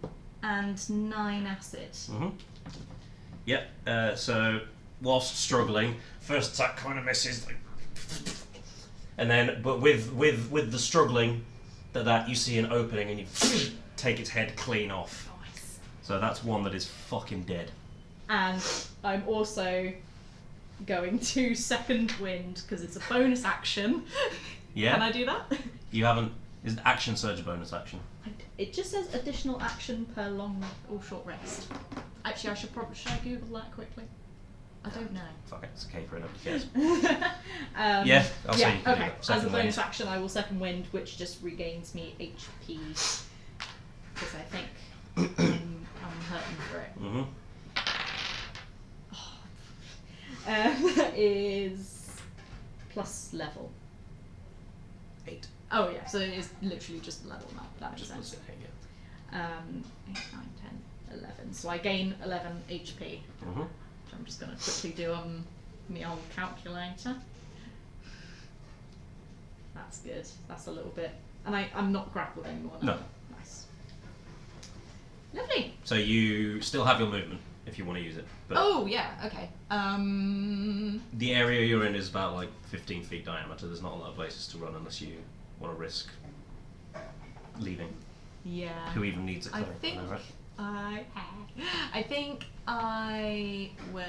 and 9 acid. Mhm. Yep. So whilst struggling, first attack kind of misses, like, and then but with the struggling, that you see an opening and you take its head clean off. Nice. So that's one that is fucking dead. And I'm also going to second wind because it's a bonus action. Yeah. Can I do that? You haven't. Is action surge a bonus action? It just says additional action per long or short rest. Actually, should I Google that quickly? I don't know. Fuck it, it's a caper, nobody cares. Yeah, I'll say you can do okay. that. As a Second bonus wind. action, I will second wind, which just regains me HP because I think I'm hurting for it. Mhm. That is plus level. 8. Oh yeah, so it is literally just the level now. That makes Just sense. plus 8, yeah. 8, 9, 10, 11. So I gain 11 HP. Mhm. So I'm just going to quickly do my old calculator. That's good. That's a little bit. And I'm not grappled anymore now. No. Nice. Lovely. So you still have your movement if you want to use it. But Oh yeah. Okay. the area you're in is about like 15 feet diameter. There's not a lot of places to run unless you want to risk leaving. Yeah. Who even needs a I cleric? think know, right? I think I will.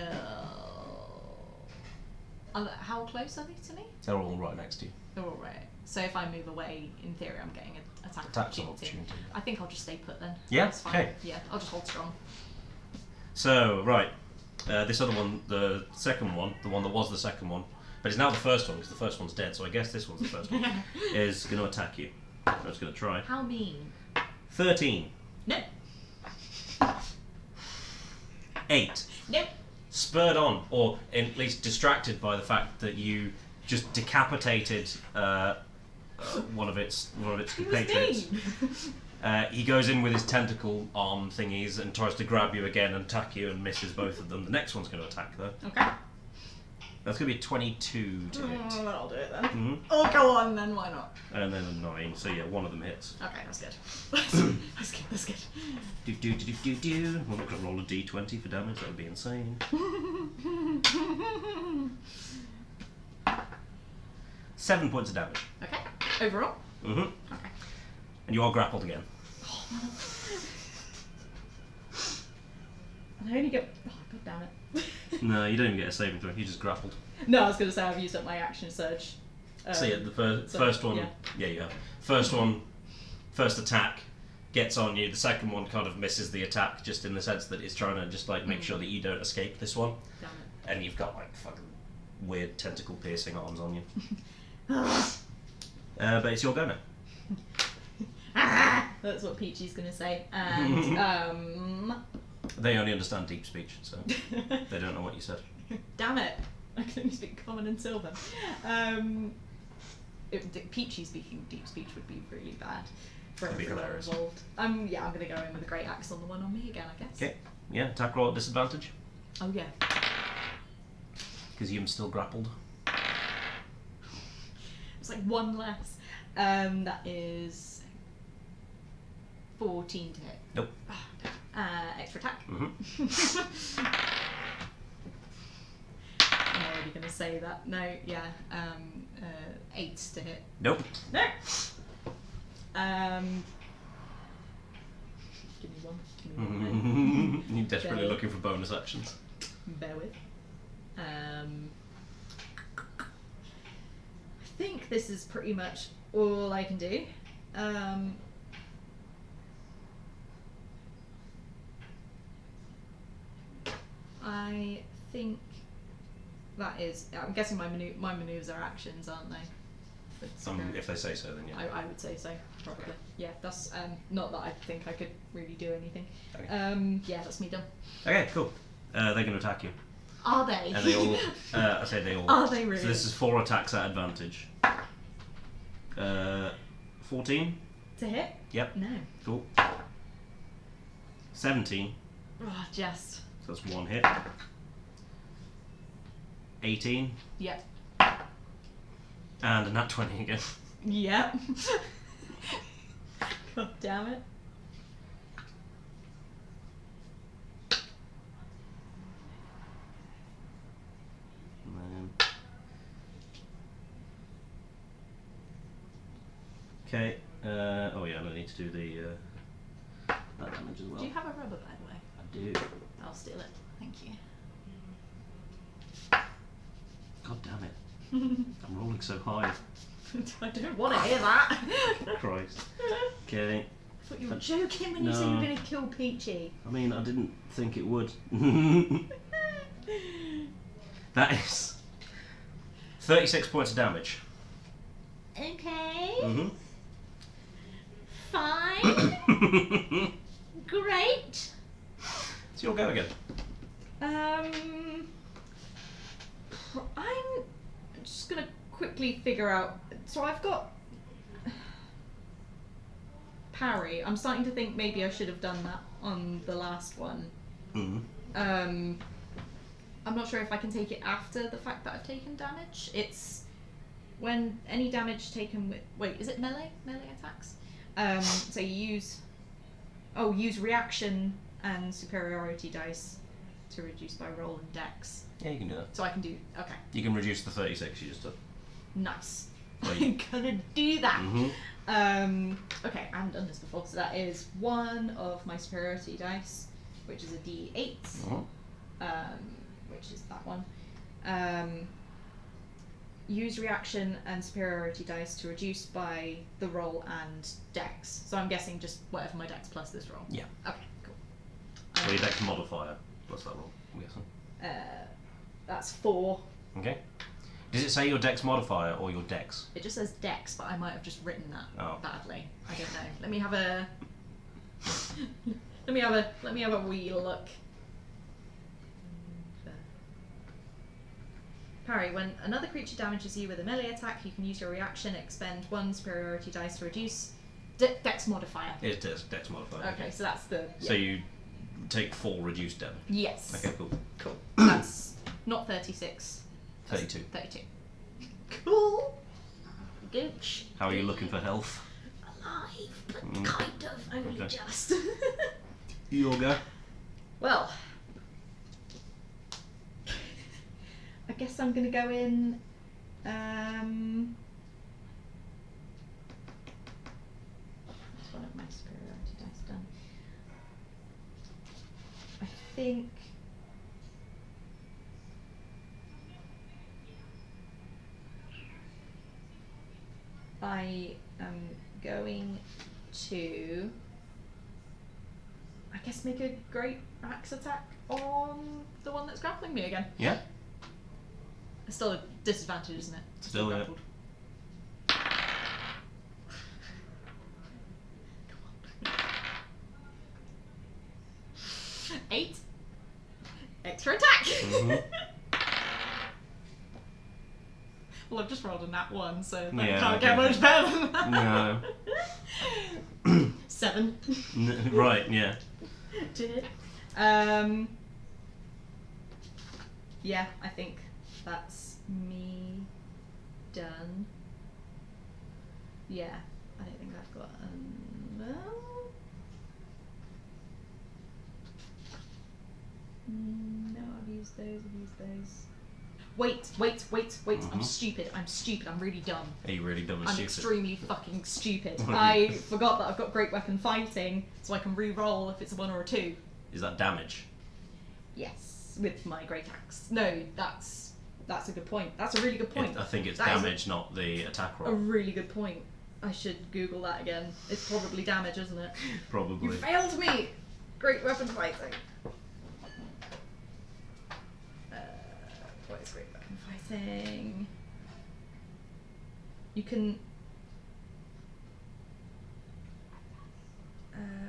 How close are they to me? They're all right next to you. They're all right. So if I move away, in theory, I'm getting an attack Attacks of opportunity. opportunity. I think I'll just stay put then. Yeah? That's fine. Okay. Yeah, I'll just hold strong. So, right. This other one, the second one, the one that was the second one, but it's now the first one because the first one's dead, so I guess this one's the first one, is going to attack you. I was going to try. How mean? 13. No. 8. Nope. Spurred on, or at least distracted by the fact that you just decapitated one of its compatriots. He goes in with his tentacle arm thingies and tries to grab you again and attack you and misses both of them. The next one's going to attack though. Okay. That's going to be 22 to hit. I'll do it then. Mm-hmm. Oh, go on then, why not? And then a 9, so yeah, one of them hits. Okay, that's good. That's good. Do. Well, I'm going to roll a d20 for damage, that would be insane. 7 points of damage. Okay, overall? Mm-hmm. Okay. And you are grappled again. And I only get... Oh, god damn it. No, you don't even get a saving throw, you just grappled. No, I was going to say I've used up my action surge. So yeah, the so, first one, yeah. you have. First attack gets on you, the second one kind of misses the attack, just in the sense that it's trying to just like make sure that you don't escape this one. Damn it. And you've got like fucking weird tentacle piercing arms on you. But it's your go now. That's what Peachy's going to say. And, They only understand deep speech, so they don't know what you said. damn it. I can only speak common and Sylvan. Peachy speaking deep speech would be really bad for That'd be everyone hilarious. involved. Yeah, I'm going to go in with a great axe on the one on me again, I guess. Okay, yeah, attack roll at disadvantage, Oh, yeah. because you're still grappled. It's like one less. That is 14 to hit. Nope. Extra attack. Mm-hmm. I'm already going to say that. No, yeah. 8 to hit. Nope. No! Give me one. Give me one. You're desperately Bear. looking for bonus actions. Bear with. I think this is pretty much all I can do. I think that is. I'm guessing my maneuvers are actions, aren't they? If they say so, then yeah. I would say so, probably. Okay. Yeah, that's not that I think I could really do anything. Okay. Yeah, that's me done. Okay, cool. They're going to attack you. Are they? And they all, I say they all. Are they really? So this is 4 attacks at advantage. 14? To hit? Yep. No. Cool. 17. Oh, just. So that's 1 hit. 18. Yep. And a nat 20 again. Yep. God damn it. And then... Okay. Oh yeah, I need to do the that damage as well. Do you have a rubber, by the way? I do. I'll steal it. Thank you. God damn it. I'm rolling so high. I don't want to hear that. Christ. Okay. I thought you were joking when you said you were going to kill Peachy. I mean, I didn't think it would. That is 36 points of damage. Okay. Mm-hmm. Fine. Great. So you'll go again. I'm just gonna quickly figure out. So I've got parry. I'm starting to think maybe I should have done that on the last one. Mm-hmm. I'm not sure if I can take it after the fact that I've taken damage. It's when any damage taken with. Wait, is it melee? Melee attacks? So you use reaction and superiority dice to reduce by roll and dex. Yeah, you can do that. So I can do. Okay. You can reduce the 36 you just did. Nice. Right. I'm gonna do that. Mm-hmm. Okay, I haven't done this before, so that is one of my superiority dice, which is a D8, which is that one. Use reaction and superiority dice to reduce by the roll and dex. So I'm guessing just whatever my dex plus this roll. Yeah. Okay, cool. Or your dex modifier plus that roll, I'm guessing. That's 4. Okay. Does it say your dex modifier or your dex? It just says dex, but I might have just written that badly. I don't know. Let me have a wee look. Parry. When another creature damages you with a melee attack, you can use your reaction, expend 1 superiority dice to reduce dex modifier. It is dex modifier. Okay, so that's the. So you take 4 reduced damage. Yes. Okay, cool. Cool. That's not 36. 32. 32. Cool. Gooch. How are you looking for health? Alive, but kind of. Only Okay. just. You'll go. Well, I guess I'm gonna go in. That's one of my superiority dice done. I think. I am going to, I guess, make a great axe attack on the one that's grappling me again. Yeah. It's still a disadvantage, isn't it? Still, yeah. grappled. 8. Extra attack! Mhm. Well, I've just rolled a nat 1, so that Yeah, can't get okay. much better than that. No. 7. Right, yeah. Did. Yeah, I think that's me done. Yeah, I don't think I've got no. No, I've used those. Wait. I'm Mhm. stupid. I'm really dumb. Are you really dumb and I'm stupid? extremely fucking stupid. Okay. I forgot that I've got great weapon fighting, so I can re-roll if it's a 1 or a 2. Is that damage? Yes, with my great axe. No, that's a good point. That's a really good point. I think it's That is damage, not the attack a roll. really good point. I should Google that again. It's probably damage, isn't it? You Probably. failed me! Great weapon fighting. What is great weapon fighting? You can...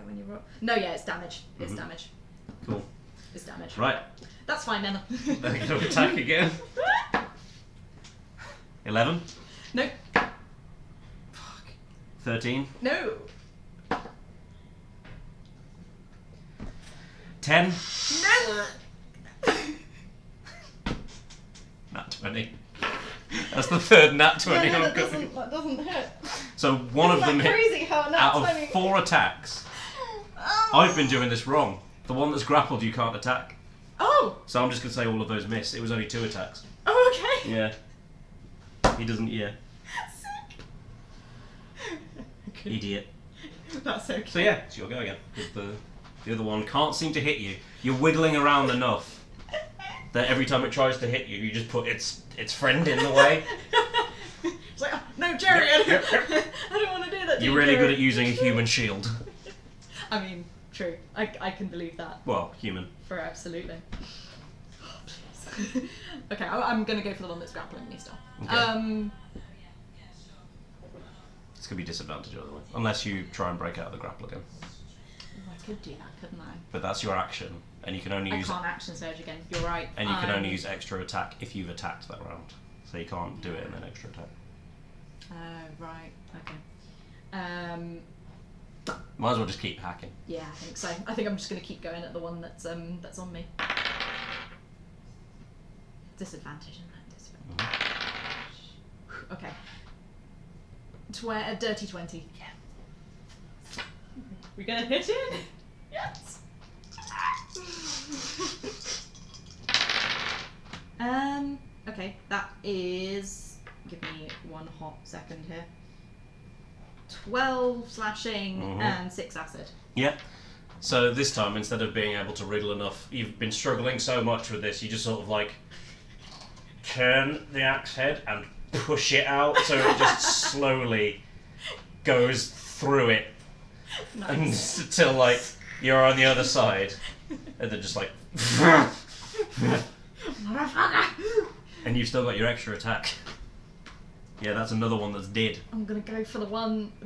when you roll... No, yeah, it's damage. It's Mhm. damage. Cool. It's damage. Right. That's fine then. Then you can attack again. 11. No. 13. No. 10. No. Nat 20. That's the third nat 20 No, I've got. that doesn't hit. So one of Isn't them that hit. crazy how a nat Out 20... of 4 attacks, Oh. I've been doing this wrong. The one that's grappled you can't attack. Oh. So I'm just going to say all of those miss. It was only 2 attacks. Oh, okay. Yeah. He doesn't, yeah. Sick. Idiot. That's okay. So yeah, it's your go again. 'Cause the other one can't seem to hit you. You're wiggling around enough that every time it tries to hit you, you just put its friend in the way. It's like, oh, no, Jerry, Yep, I yep, don't, I don't want to do that to You're you, really Jerry. good at using a human shield. I mean, true. I can believe that. Well, human. For absolutely. Oh, please. Okay, I'm going to go for the one that's grappling me still. Okay. It's going to be disadvantage other way. Unless you try and break out of the grapple again. Oh, I could do that, couldn't I? But that's your action. And you can only I use can't action surge again. You're right. and you can only use extra attack if you've attacked that round. So you can't do it and then extra attack. Oh, right. Okay. Might as well just keep hacking. Yeah, I think so. I think I'm just going to keep going at the one that's on me. Disadvantage, isn't it? Disadvantage. Okay. A dirty 20. Yeah. We're gonna hit it? Yes! Okay, that is... Give me 1 hot second here. 12 slashing and 6 acid. Yeah. So this time, instead of being able to wriggle enough, you've been struggling so much with this, you just sort of like turn the axe head and push it out so it just slowly goes through it until like you're on the other side, and then just like and you've still got your extra attack. Yeah, that's another one that's dead. I'm gonna go for the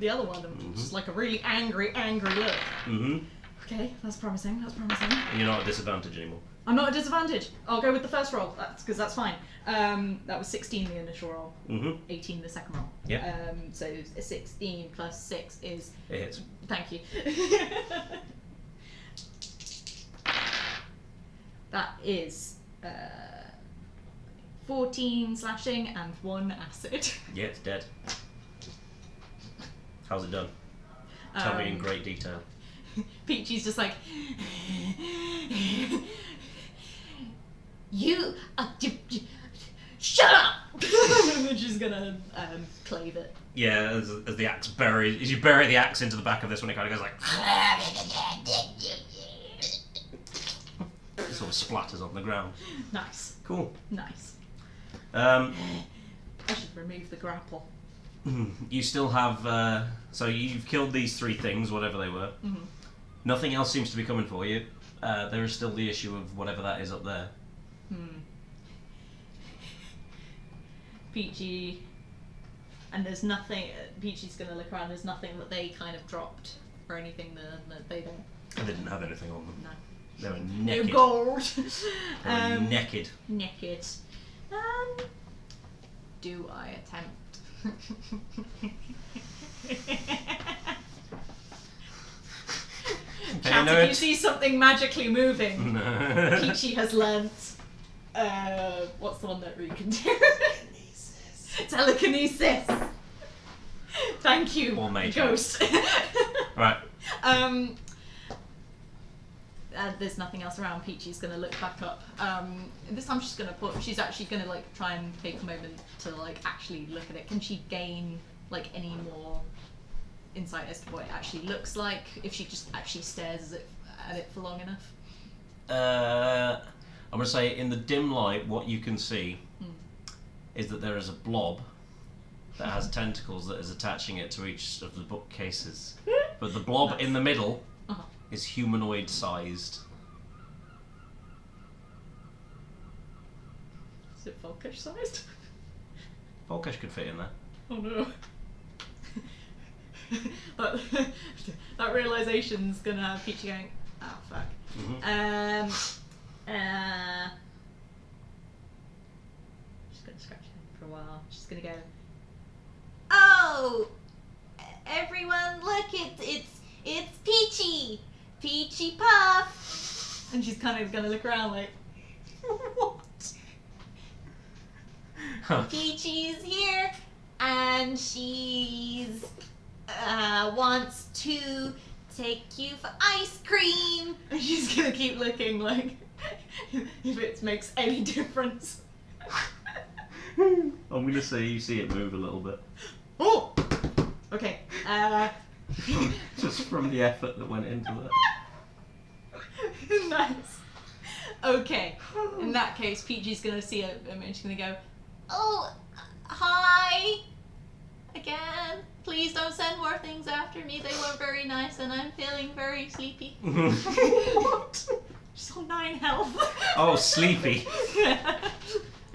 other one, just like a really angry look. Mm-hmm. Okay, that's promising, And you're not at disadvantage anymore. I'm not at disadvantage. I'll go with the first roll, because that's fine. That was 16 the initial roll, Mm-hmm. 18 the second roll. Yeah. So 16 plus 6 is... It hits. Thank you. That is 14 slashing and 1 acid. Yeah, it's dead. How's it done? Tell me in great detail. Peachy's just like, You, shut up! and she's gonna clave it. Yeah, as the axe buries, as you bury the axe into the back of this one, it kind of goes like, it sort of splatters on the ground. Nice. Cool. Nice. Um, I should remove the grapple. you still have, so you've killed these 3 things, whatever they were. Mm-hmm. Nothing else seems to be coming for you. There is still the issue of whatever that is up there. Peachy, and there's nothing. Peachy's gonna look around. There's nothing that they kind of dropped or anything that they don't. And they didn't have anything on them. No. They were No naked. gold. They were naked. Naked. Do I attempt? Chat, if you see something magically moving, Peachy has learnt. What's the one that Rue can do? Telekinesis. Thank you, Or mage. ghost. Right. There's nothing else around. Peachy's gonna look back up. This time she's actually gonna like try and take a moment to like actually look at it. Can she gain like any more insight as to what it actually looks like if she just actually stares at it for long enough? I'm going to say in the dim light, what you can see is that there is a blob that has tentacles that is attaching it to each of the bookcases. But the blob in the middle is humanoid sized. Is it Falkesh sized? Falkesh could fit in there. Oh no. that realization's gonna have Peachy going, oh fuck. Mm-hmm. She's gonna scratch her for a while. She's gonna go, Oh, everyone, look! It's Peachy, Peachy Puff. and she's kind of gonna look around like, what? Peachy's here, and she's wants to take you for ice cream. And she's gonna keep looking like if it makes any difference. I'm going to say you see it move a little bit. Oh! Okay. Just from the effort that went into that. Nice. Okay. In that case, Peachy's gonna see it and she's gonna go, Oh, hi again. Please don't send more things after me. They weren't very nice, and I'm feeling very sleepy. what? She's on 9 health. Oh, sleepy.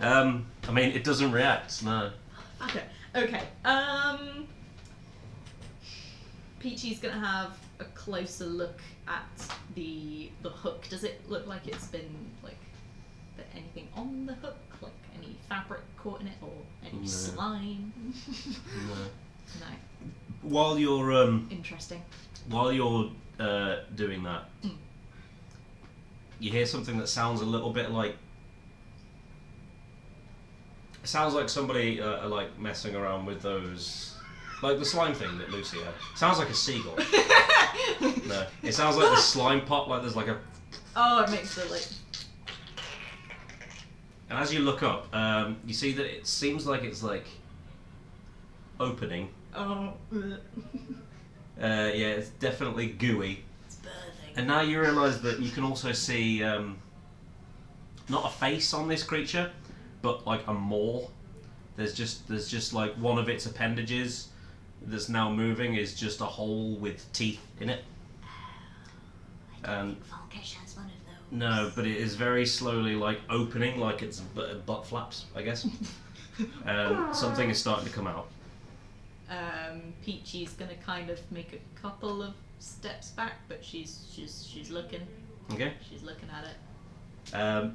I mean, it doesn't react, no. Okay. Peachy's gonna have a closer look at the hook. Does it look like it's been like anything on the hook, like any fabric caught in it, or any slime? No. No. While you're Interesting. while you're doing that, you hear something that sounds a little bit like. It sounds like somebody like messing around with those, like the slime thing that Lucy had. Sounds like a seagull. No, it sounds like the slime pot. Like there's like a. Oh, it makes the like. And as you look up, you see that it seems like it's like opening. Oh. Yeah, it's definitely gooey. It's birthing. And now you realise that you can also see not a face on this creature, but like a maw. There's just like one of its appendages that's now moving is just a hole with teeth in it. I don't think Falkesh has one of those. No, but it is very slowly like opening, like it's butt flaps, I guess. Something is starting to come out. Peachy's gonna kind of make a couple of steps back, but she's looking. Okay. She's looking at it.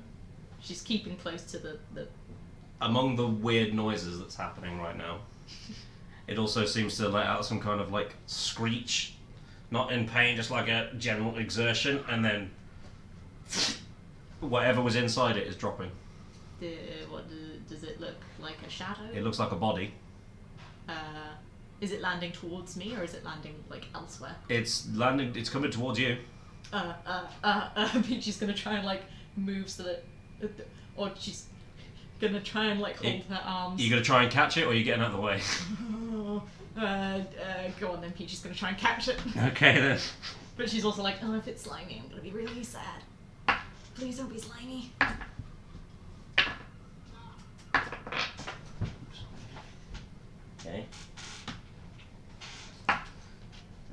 She's keeping close to the. Among the weird noises that's happening right now, it also seems to let out some kind of like screech, not in pain, just like a general exertion, and then whatever was inside it is dropping. Does it look like a shadow? It looks like a body. Is it landing towards me or is it landing like elsewhere? It's landing. It's coming towards you. Peachy's gonna try and like move so that, or she's gonna try and like hold her arms. You're gonna try and catch it, or you're getting out of the way. Go on then, Peachy's gonna try and catch it. Okay then. But she's also like, oh, if it's slimy, I'm gonna be really sad. Please don't be slimy. Okay.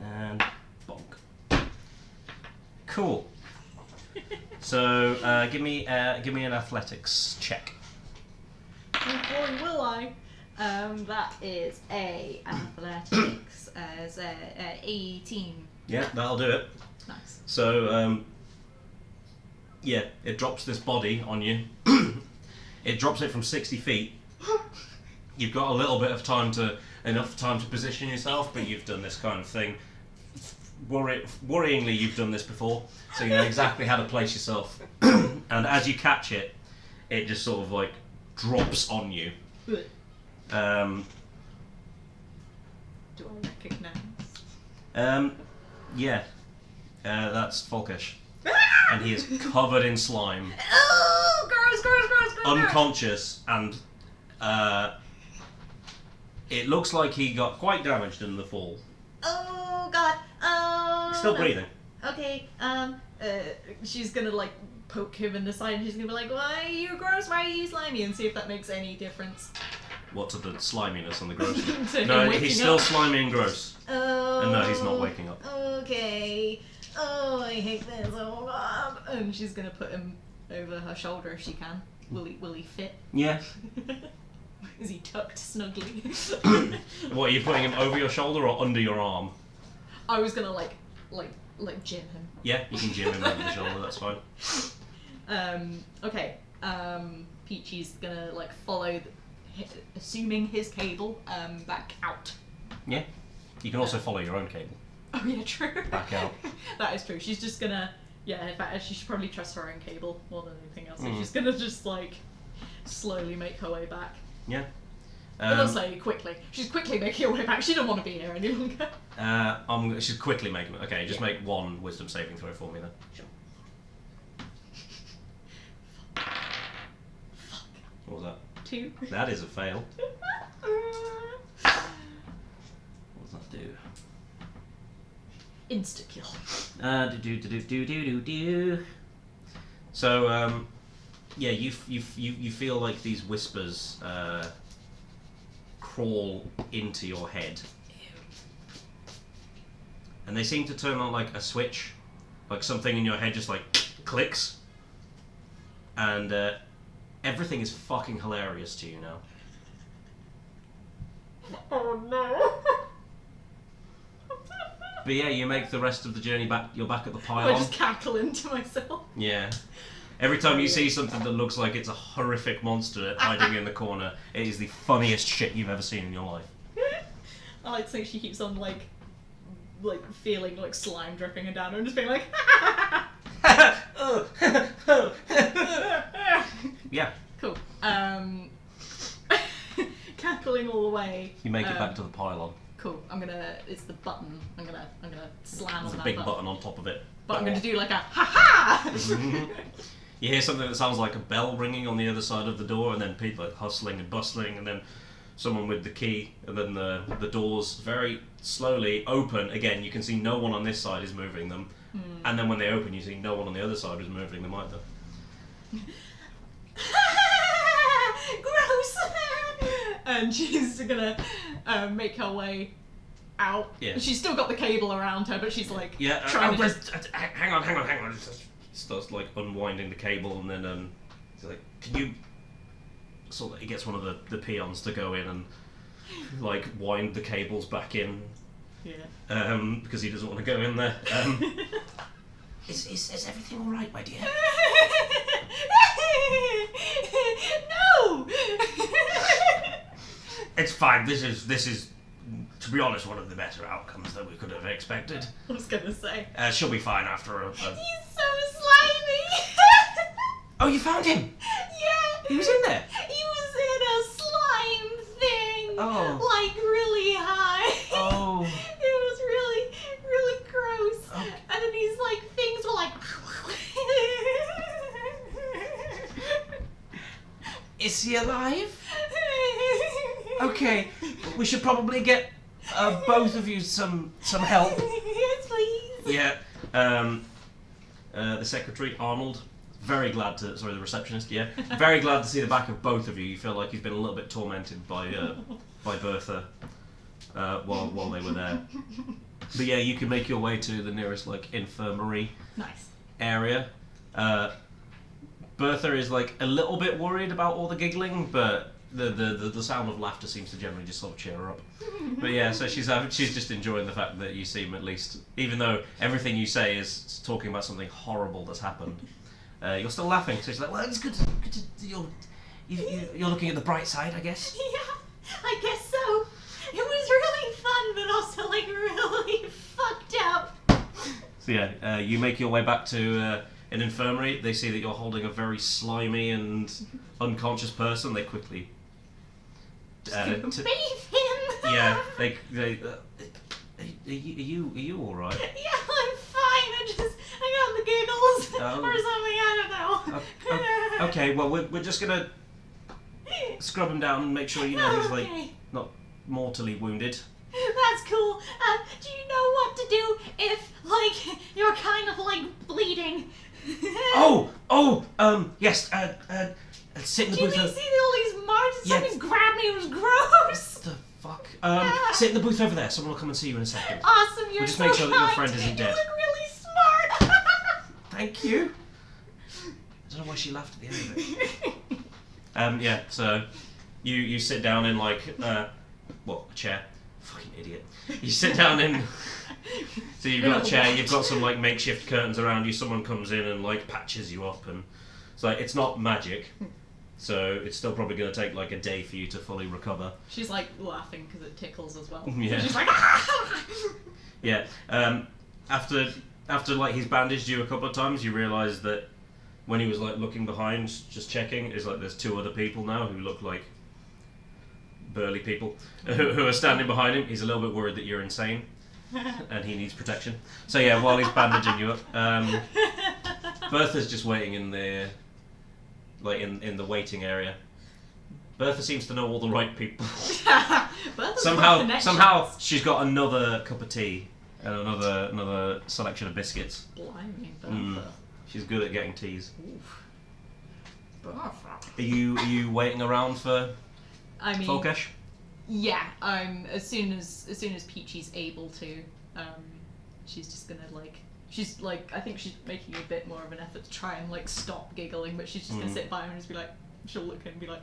And bonk. Cool. So give me an athletics check. Oh boy, will I? That is a athletics as a 18. Yeah, that'll do it. Nice. So yeah, it drops this body on you. It drops it from 60 feet. You've got a little bit of enough time to position yourself, but you've done this kind of thing. Worryingly, you've done this before, so you know exactly how to place yourself. And as you catch it, it just sort of like drops on you. Do I recognize? Yeah. That's Falkesh. And he is covered in slime. Oh, gross. Unconscious, and it looks like he got quite damaged in the fall. Oh god. Oh. He's still no. breathing. Okay. She's gonna like poke him in the side, and she's gonna be like, "Why are you gross? Why are you slimy?" And see if that makes any difference. What, to the sliminess and the gross? To No, him waking he's still up. slimy and gross. Oh. And no, he's not waking up. Okay. Oh, I hate this. Oh god. And she's gonna put him over her shoulder if she can. Will he fit? Yeah. Is he tucked snugly? What, are you putting him over your shoulder or under your arm? I was gonna like gym him. Yeah, you can jam him over the shoulder, that's fine. Okay. Peachy's gonna like follow, assuming his cable, back out. Yeah. You can also follow your own cable. Oh yeah, true. Back out. That is true. She's just gonna, yeah. In fact, she should probably trust her own cable more than anything else. So Mm. she's gonna just like slowly make her way back. Yeah. But not slowly, quickly. She's quickly making her way back. She doesn't want to be here any longer. She's quickly making it. Okay, just Yeah. make one wisdom saving throw for me then. Sure. What was that? 2. That is a fail. What does that do? Insta kill. Do. So, yeah, you feel like these whispers crawl into your head, and they seem to turn on like a switch, like something in your head just like clicks, and everything is fucking hilarious to you now. Oh no. But yeah, you make the rest of the journey back. You're back at the I pylon. just cackling to myself. Yeah. Every time you see something that looks like it's a horrific monster hiding in the corner, it is the funniest shit you've ever seen in your life. I like to think she keeps on like feeling like slime dripping her down and just being like Yeah. cool. Cackling all the way. You make it back to the pylon. Cool. It's the button. I'm gonna slam There's on a that big button. button on top of it. But I'm gonna do like a ha-ha! You hear something that sounds like a bell ringing on the other side of the door, and then people like hustling and bustling, and then someone with the key, and then the doors very slowly open. Again, you can see no one on this side is moving them, and then when they open, you see no one on the other side is moving them either. Gross! And she's gonna make her way out. Yeah. She's still got the cable around her, but she's like Yeah, trying to just... hang on. He starts like unwinding the cable, and then he's like, "Can you?" So that he gets one of the peons to go in and like wind the cables back in. Yeah. Because he doesn't want to go in there. Is everything all right, my dear? No! It's fine. This is, to be honest, one of the better outcomes that we could have expected. I was gonna say. She'll be fine after a... He's so slimy! Oh, you found him? Yeah! He was in there. He was in a slime thing. Oh. Like really high. Oh. It was really, really gross. Oh. And then these like things were like. Is he alive? Okay, we should probably get both of you some help. Yes, please. Yeah. The secretary, Arnold, the receptionist, yeah. Very glad to see the back of both of you. You feel like he's been a little bit tormented by Bertha while they were there. But yeah, you can make your way to the nearest like infirmary Nice. area. Bertha is like a little bit worried about all the giggling, but the sound of laughter seems to generally just sort of cheer her up. But yeah, so she's just enjoying the fact that you seem at least, even though everything you say is talking about something horrible that's happened, you're still laughing. So she's like, well, it's good to you're looking at the bright side, I guess. Yeah, I guess so. It was really fun, but also like really fucked up. So yeah, you make your way back to an infirmary. They see that you're holding a very slimy and unconscious person. They quickly Bathe him. yeah, are you all right? Yeah, I'm fine. I got the giggles Oh. or something. I don't know. Okay, well we're just gonna scrub him down and make sure you know he's like Okay. not mortally wounded. That's cool. Do you know what to do if, like, you're kind of like bleeding? Yes. Sit in the Do you booth. see all these marks? Yeah. Something grabbed me. It was gross. What the fuck? Sit in the booth over there. Someone will come and see you in a second. Awesome. You're We'll just so make sure that your kind. friend isn't dead. You look really smart. Thank you. I don't know why she laughed at the end of it. Yeah. So, you sit down in like a chair. Fucking idiot. You sit down in. So you've got a chair. You've got some like makeshift curtains around you. Someone comes in and like patches you up, and it's like it's not magic. So it's still probably going to take like a day for you to fully recover. She's like laughing because it tickles as well. Yeah. She's like, Yeah. After like he's bandaged you a couple of times, you realise that when he was like looking behind, just checking, is like there's two other people now who look like burly people who are standing behind him. He's a little bit worried that you're insane and he needs protection. So yeah, while he's bandaging you up, Bertha's just waiting in the in the waiting area. Bertha seems to know all the right people. Bertha's got connections. Somehow she's got another cup of tea and another selection of biscuits. Blimey, Bertha. She's good at getting teas. Oof. Bertha. Are you waiting around for I mean, Falkesh? yeah. As soon as Peachy's able to, she's just gonna like. She's like, I think she's making a bit more of an effort to try and like stop giggling, but she's just gonna sit by him and just be like, she'll look at him and be like.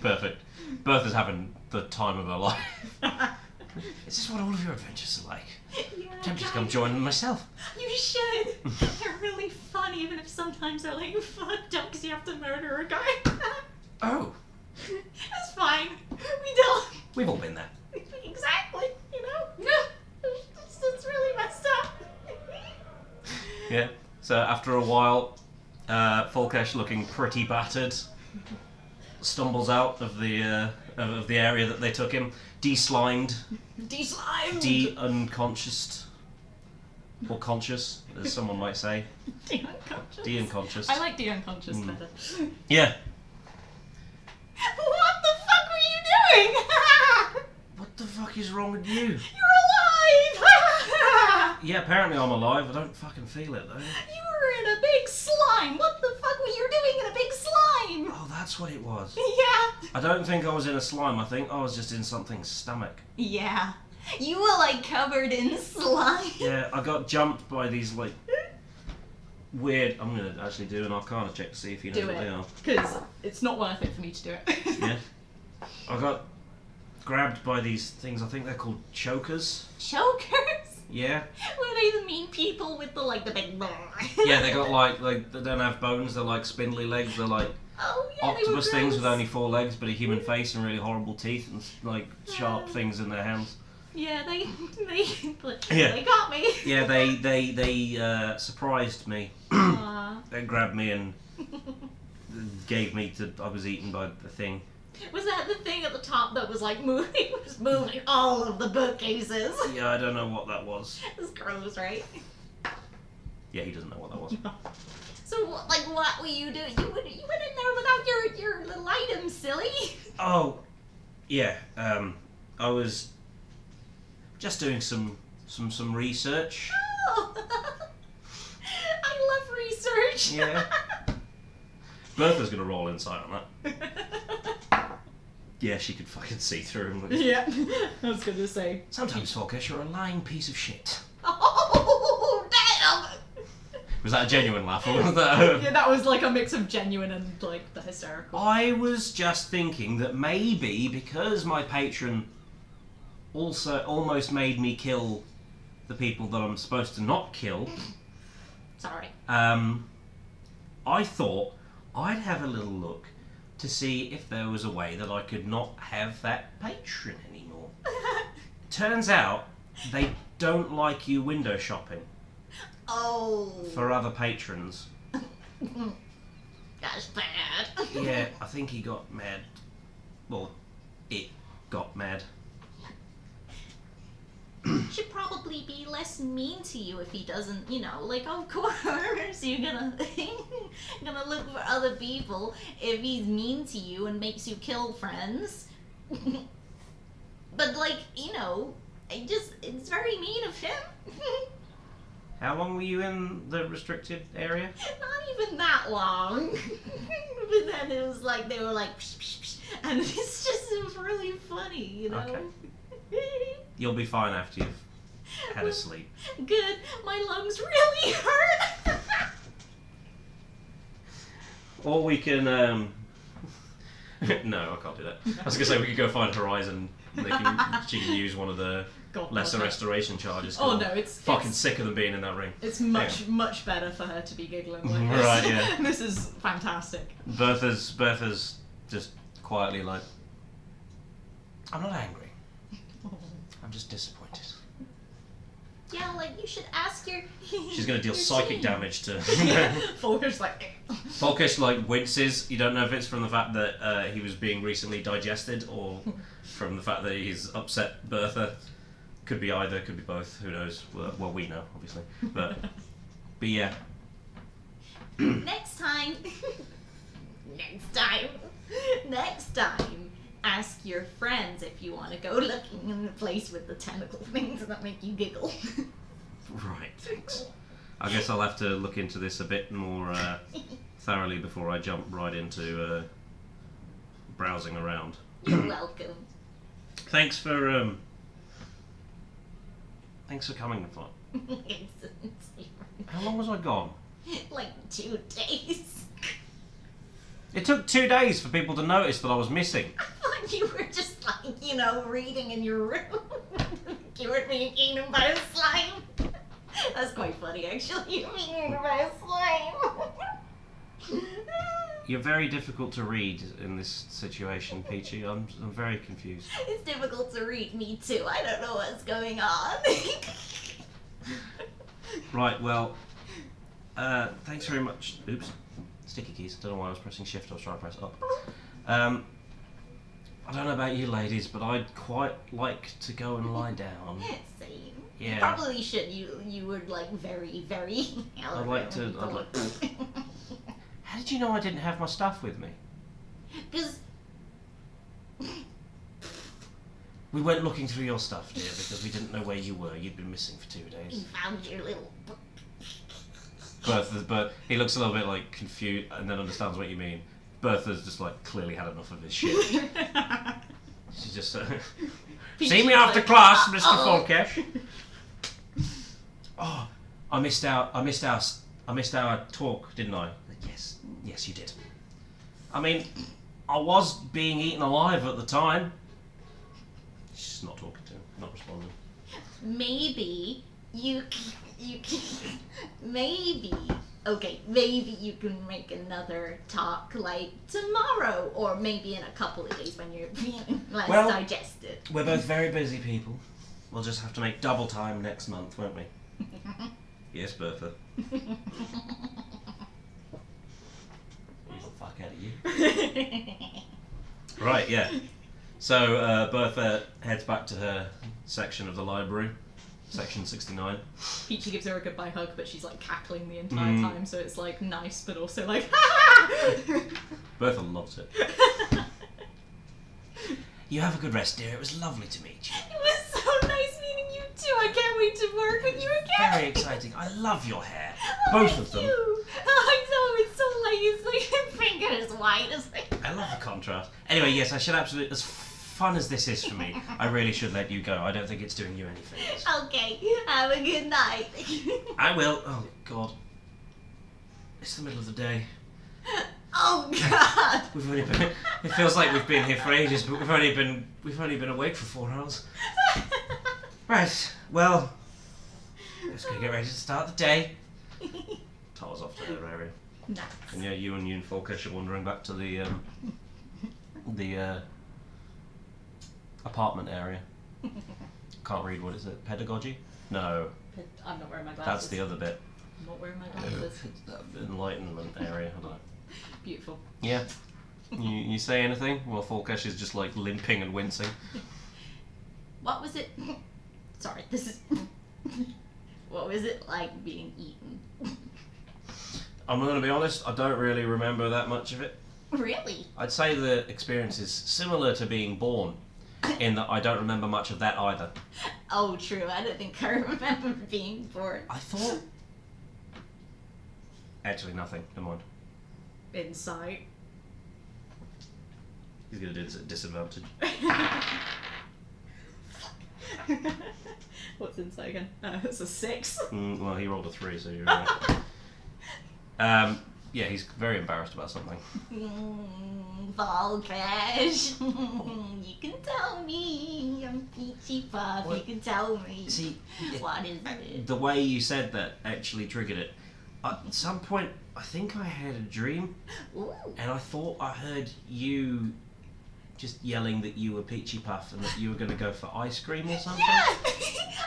Perfect. Bertha's having the time of her life. Is this what all of your adventures are like? Yeah, I'm tempted to come join them myself. You should. They're really fun, even if sometimes they're like fucked up because you have to murder a guy. Oh, That's fine. We don't. we've all been there. Exactly. You know. It's really messed up. Yeah. So after a while, Falkesh, looking pretty battered, stumbles out of the area that they took him, de-slimed, De-slimed! de-unconscious, or conscious, as someone might say. De-unconscious. De-unconscious. I like de-unconscious better. Yeah. What the fuck were you doing? What the fuck is wrong with you? You're alive. Yeah, apparently I'm alive. I don't fucking feel it though. You were in a big slime. What the fuck were you doing in a big slime? Oh, that's what it was. Yeah. I don't think I was in a slime. I think I was just in something's stomach. Yeah. You were like covered in slime. Yeah, I got jumped by these like weird. I'm gonna actually do an Arcana check to see if you know Do what they it. are. Because it's not worth it for me to do it. Yeah. I got grabbed by these things. I think they're called chokers. Chokers? Yeah. Were they the mean people with the like the big? Yeah, they got like they don't have bones. They're like spindly legs. They're like Oh yeah, octopus they were things with gross. only 4 legs, but a human face and really horrible teeth and like sharp things in their hands. Yeah, they Yeah. they got me. Yeah, they surprised me. Aw. They grabbed me and gave me to. I was eaten by the thing. Was that the thing at the top that was like moving? It was moving all of the bookcases. Yeah, I don't know what that was. It's gross, right? Yeah, he doesn't know what that was. So, what were you doing? You went in there without your little items, silly. Oh, yeah. I was just doing some research. Oh. I love research. Yeah. Bertha's gonna roll insight on that. Yeah, she could fucking see through him. Yeah, I was gonna say. Sometimes, Falkesh, you're a lying piece of shit. Oh, damn! Was that a genuine laugh, or was that? Yeah, that was like a mix of genuine and like the hysterical. I was just thinking that maybe because my patron also almost made me kill the people that I'm supposed to not kill. Sorry. I thought I'd have a little look to see if there was a way that I could not have that patron anymore. Turns out they don't like you window shopping Oh. for other patrons. That's bad. Yeah, I think he got mad. Well, it got mad. Should probably be less mean to you if he doesn't, like, of course you're gonna look for other people if he's mean to you and makes you kill friends. But like, it's very mean of him. How long were you in the restricted area? Not even that long. But then it was like, they were like, psh, psh, psh, and it was really funny, Okay. You'll be fine after you've had a sleep. Good. My lungs really hurt. Or we can, No, I can't do that. I was gonna say we could go find Horizon. And she can use one of the God, lesser okay. restoration charges. Oh I'm no, it's fucking sick of them being in that ring. It's much better for her to be giggling like this. Right, yeah. This is fantastic. Bertha's just quietly like, I'm not angry. I'm just disappointed. Yeah, like, you should ask your... She's gonna deal your psychic team. damage to. Falkesh like. Falkesh like winces. You don't know if it's from the fact that he was being recently digested or from the fact that he's upset Bertha. Could be either. Could be both. Who knows? Well, we know obviously. But yeah. Next time... Next time, ask your friends if you want to go looking in the place with the tentacle things that make you giggle. Right. Thanks. I guess I'll have to look into this a bit more thoroughly before I jump right into browsing around. You're welcome. Thanks for coming, Fun. How long was I gone? Like 2 days. It took 2 days for people to notice that I was missing. I thought you were just like, reading in your room. You were being eaten by a slime. That's quite funny, actually. You're being eaten by a slime. You're very difficult to read in this situation, Peachy. I'm very confused. It's difficult to read, me too. I don't know what's going on. Right, well, thanks very much. Oops. Sticky keys. Don't know why I was pressing shift. I was trying to press up. I don't know about you ladies, but I'd quite like to go and lie down. Same. Yeah. You probably should. You were like very, very... I'd like to... How did you know I didn't have my stuff with me? Because... We went looking through your stuff, dear, because we didn't know where you were. You'd been missing for 2 You days. found your little book. But he looks a little bit like confused and then understands what you mean. Bertha's just like clearly had enough of this shit. She's just see me after class, Mr. Falkesh. Oh, I missed our talk, didn't I? Yes, you did. I mean, I was being eaten alive at the time. She's not talking to him, not responding. Maybe maybe you can make another talk like tomorrow, or maybe in a couple of days when you're feeling less digested. We're both very busy people. we'll just have to make double time next month, won't we? Yes, Bertha. Who's the fuck out of you? Right, yeah. So Bertha heads back to her section of the library, section 69. Peachy gives her a goodbye hug, but she's like cackling the entire time, so it's like nice, but also like Bertha loves it. You have a good rest, dear. It was lovely to meet you. It was so nice meeting you too. I can't wait to work with you again. Very exciting. I love your hair. Oh, Both of them. you. I know, it's so like your finger is white. It's like I love the contrast. Anyway, yes, I should absolutely... As fun as this is for me, I really should let you go. I don't think it's doing you any favours. Okay, have a good night. I will. Oh, God. It's the middle of the day. Oh God. We've only been... It feels like we've been here for ages, but we've only been awake for 4 hours. Right, well... Let's go get ready to start the day. Tara's off to her area. nice. And yeah, you and Falkesh are wandering back to the apartment area. Can't read, what is it? Pedagogy? No, I'm not wearing my that's glasses. the other bit. I'm not wearing my glasses. Enlightenment area, I don't know. Beautiful. Yeah. You say anything? Well, Falkesh is just like limping and wincing. What was it? Sorry, this is. What was it like being eaten? I'm gonna be honest, I don't really remember that much of it. Really? I'd say the experience is similar to being born, in that I don't remember much of that either. Oh, true. I don't think I remember being born. I thought... Actually, nothing. Never mind. Insight. He's gonna do this at disadvantage. What's insight again? It's a 6. Well, he rolled a 3, so you're right. Yeah, he's very embarrassed about something. Falkesh. You can tell me. I'm Peachy Puff. What? You can tell me. See, What is it? the way you said that actually triggered it. At some point, I think I had a dream, Ooh. and I thought I heard you just yelling that you were Peachy Puff and that you were going to go for ice cream or something. Yeah.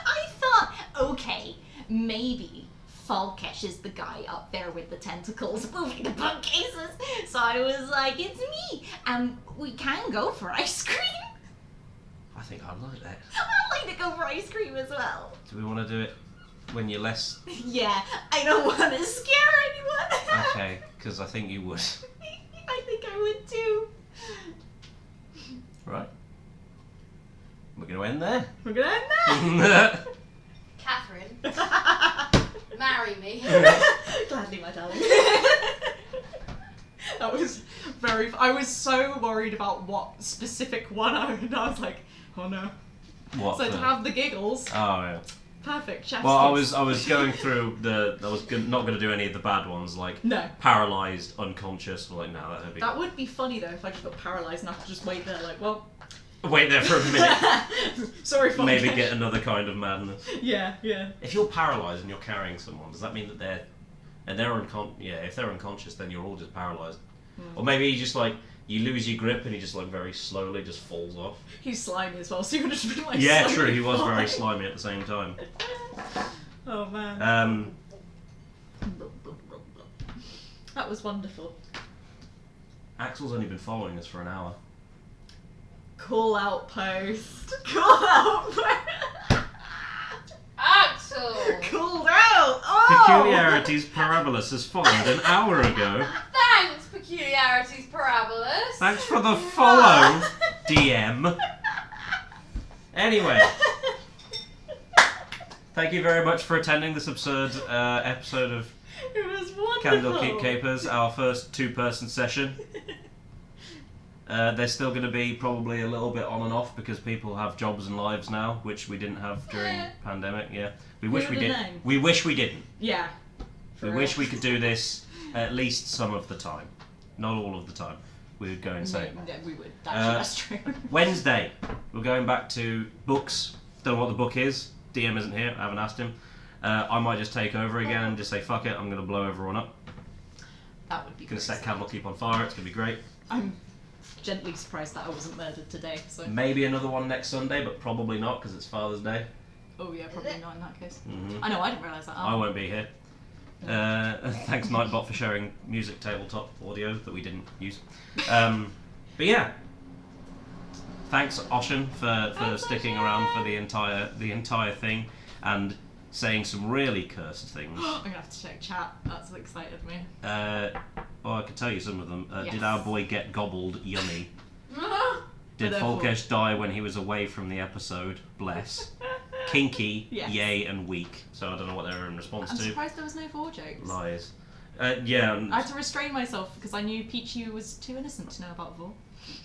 I thought, okay, maybe Falkesh is the guy up there with the tentacles moving the bookcases. So I was like, it's me, and we can go for ice cream. I think I'd like that. I'd like to go for ice cream as well. Do we want to do it when you're less... Yeah, I don't want to scare anyone. Okay, because I think you would. I think I would too. Right. We're going to end there. We're gonna end there. Catherine, marry me. Gladly, my darling. That was very. I was so worried about what specific one I was like, oh no. What? So to have the giggles, Oh, yeah. perfect. Chef's Well, kiss. I was going through the... I was not going to do any of the bad ones, like No. paralysed, unconscious. Like, no, that would be... That would be funny though if I just got paralysed and I could just wait there like, well. Wait there for a minute. Sorry, Falkesh. Maybe get another kind of madness. Yeah, yeah. If you're paralysed and you're carrying someone, does that mean that they're... And they're if they're unconscious, then you're all just paralysed. Or maybe you just like... You lose your grip and he just like very slowly just falls off. He's slimy as well, so you would just be like. Yeah, slowly true. He was very falling. slimy at the same time. Oh man. Um, That was wonderful. Axel's only been following us for an hour. Call out post. Call out post. Axel! Called out. Oh. Peculiarities Parabolus has followed an hour ago. Thanks, Peculiarities Parabolus. Thanks for the follow, DM. Anyway, thank you very much for attending this absurd episode of It was wonderful. Candlekeep Capers, our first 2-person session. There's still going to be probably a little bit on and off because people have jobs and lives now, which we didn't have during pandemic. Yeah, we wish we would did. have known? We wish we didn't. Yeah. We For wish real. we could do this at least some of the time, not all of the time. We would go insane. Yeah, we would. Actually, that's true. Wednesday, we're going back to books. Don't know what the book is. DM isn't here. I haven't asked him. I might just take over again and just say fuck it. I'm going to blow everyone up. That would be Going great. to set Candlekeep on fire. It's going to be great. I'm gently surprised that I wasn't murdered today. So. Maybe another one next Sunday, but probably not because it's Father's Day. Oh yeah, probably not in that case. Mhm. I know, I didn't realise that. I won't be here. Thanks Nightbot for sharing music tabletop audio that we didn't use. But yeah, thanks Oshin for sticking around for the entire thing and saying some really cursed things. I'm gonna have to check chat. That's excited me. Well, I can tell you some of them. Yes. Did our boy get gobbled? Yummy. Did Therefore- Falkesh die when he was away from the episode? Bless. Kinky, Yes. yay, and weak. So I don't know what they were in response I'm to. surprised there was no 4 jokes. Lies. Yeah, I had to restrain myself because I knew Peachy was too innocent to know about Vol.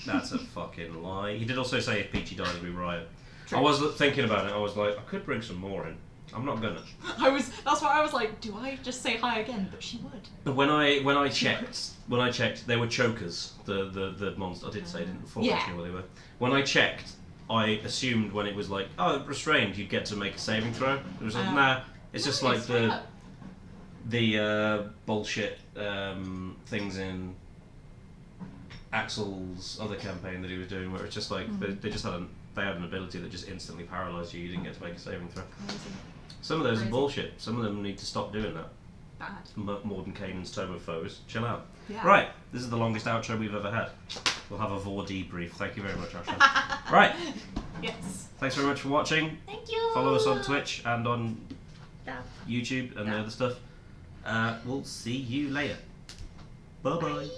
that's a fucking lie. He did also say if Peachy dies, we riot. True. I was thinking about it. I was like, I could bring some more in. I'm not gonna. That's why I was like, do I just say hi again? But she would. But when I checked, they were chokers. The monster. I did say, I didn't before Yeah. I knew what they were. When I checked, I assumed when it was like, oh, restrained, you'd get to make a saving throw. It was like, nah. It's just like straight up. the bullshit things in Axel's other campaign that he was doing, where it's just like they had an ability that just instantly paralysed you. You didn't get to make a saving throw. Crazy. Some of those Crazy. are bullshit. Some of them need to stop doing that. Bad. Morden Kanan's Tome of Foes. Chill out. Yeah. Right, this is the longest outro we've ever had. We'll have a Vor debrief. Thank you very much, Asha. Right, Yes. thanks very much for watching. Thank you. Follow us on Twitch and on Yeah. YouTube and the other stuff. We'll see you later. Bye bye. Bye.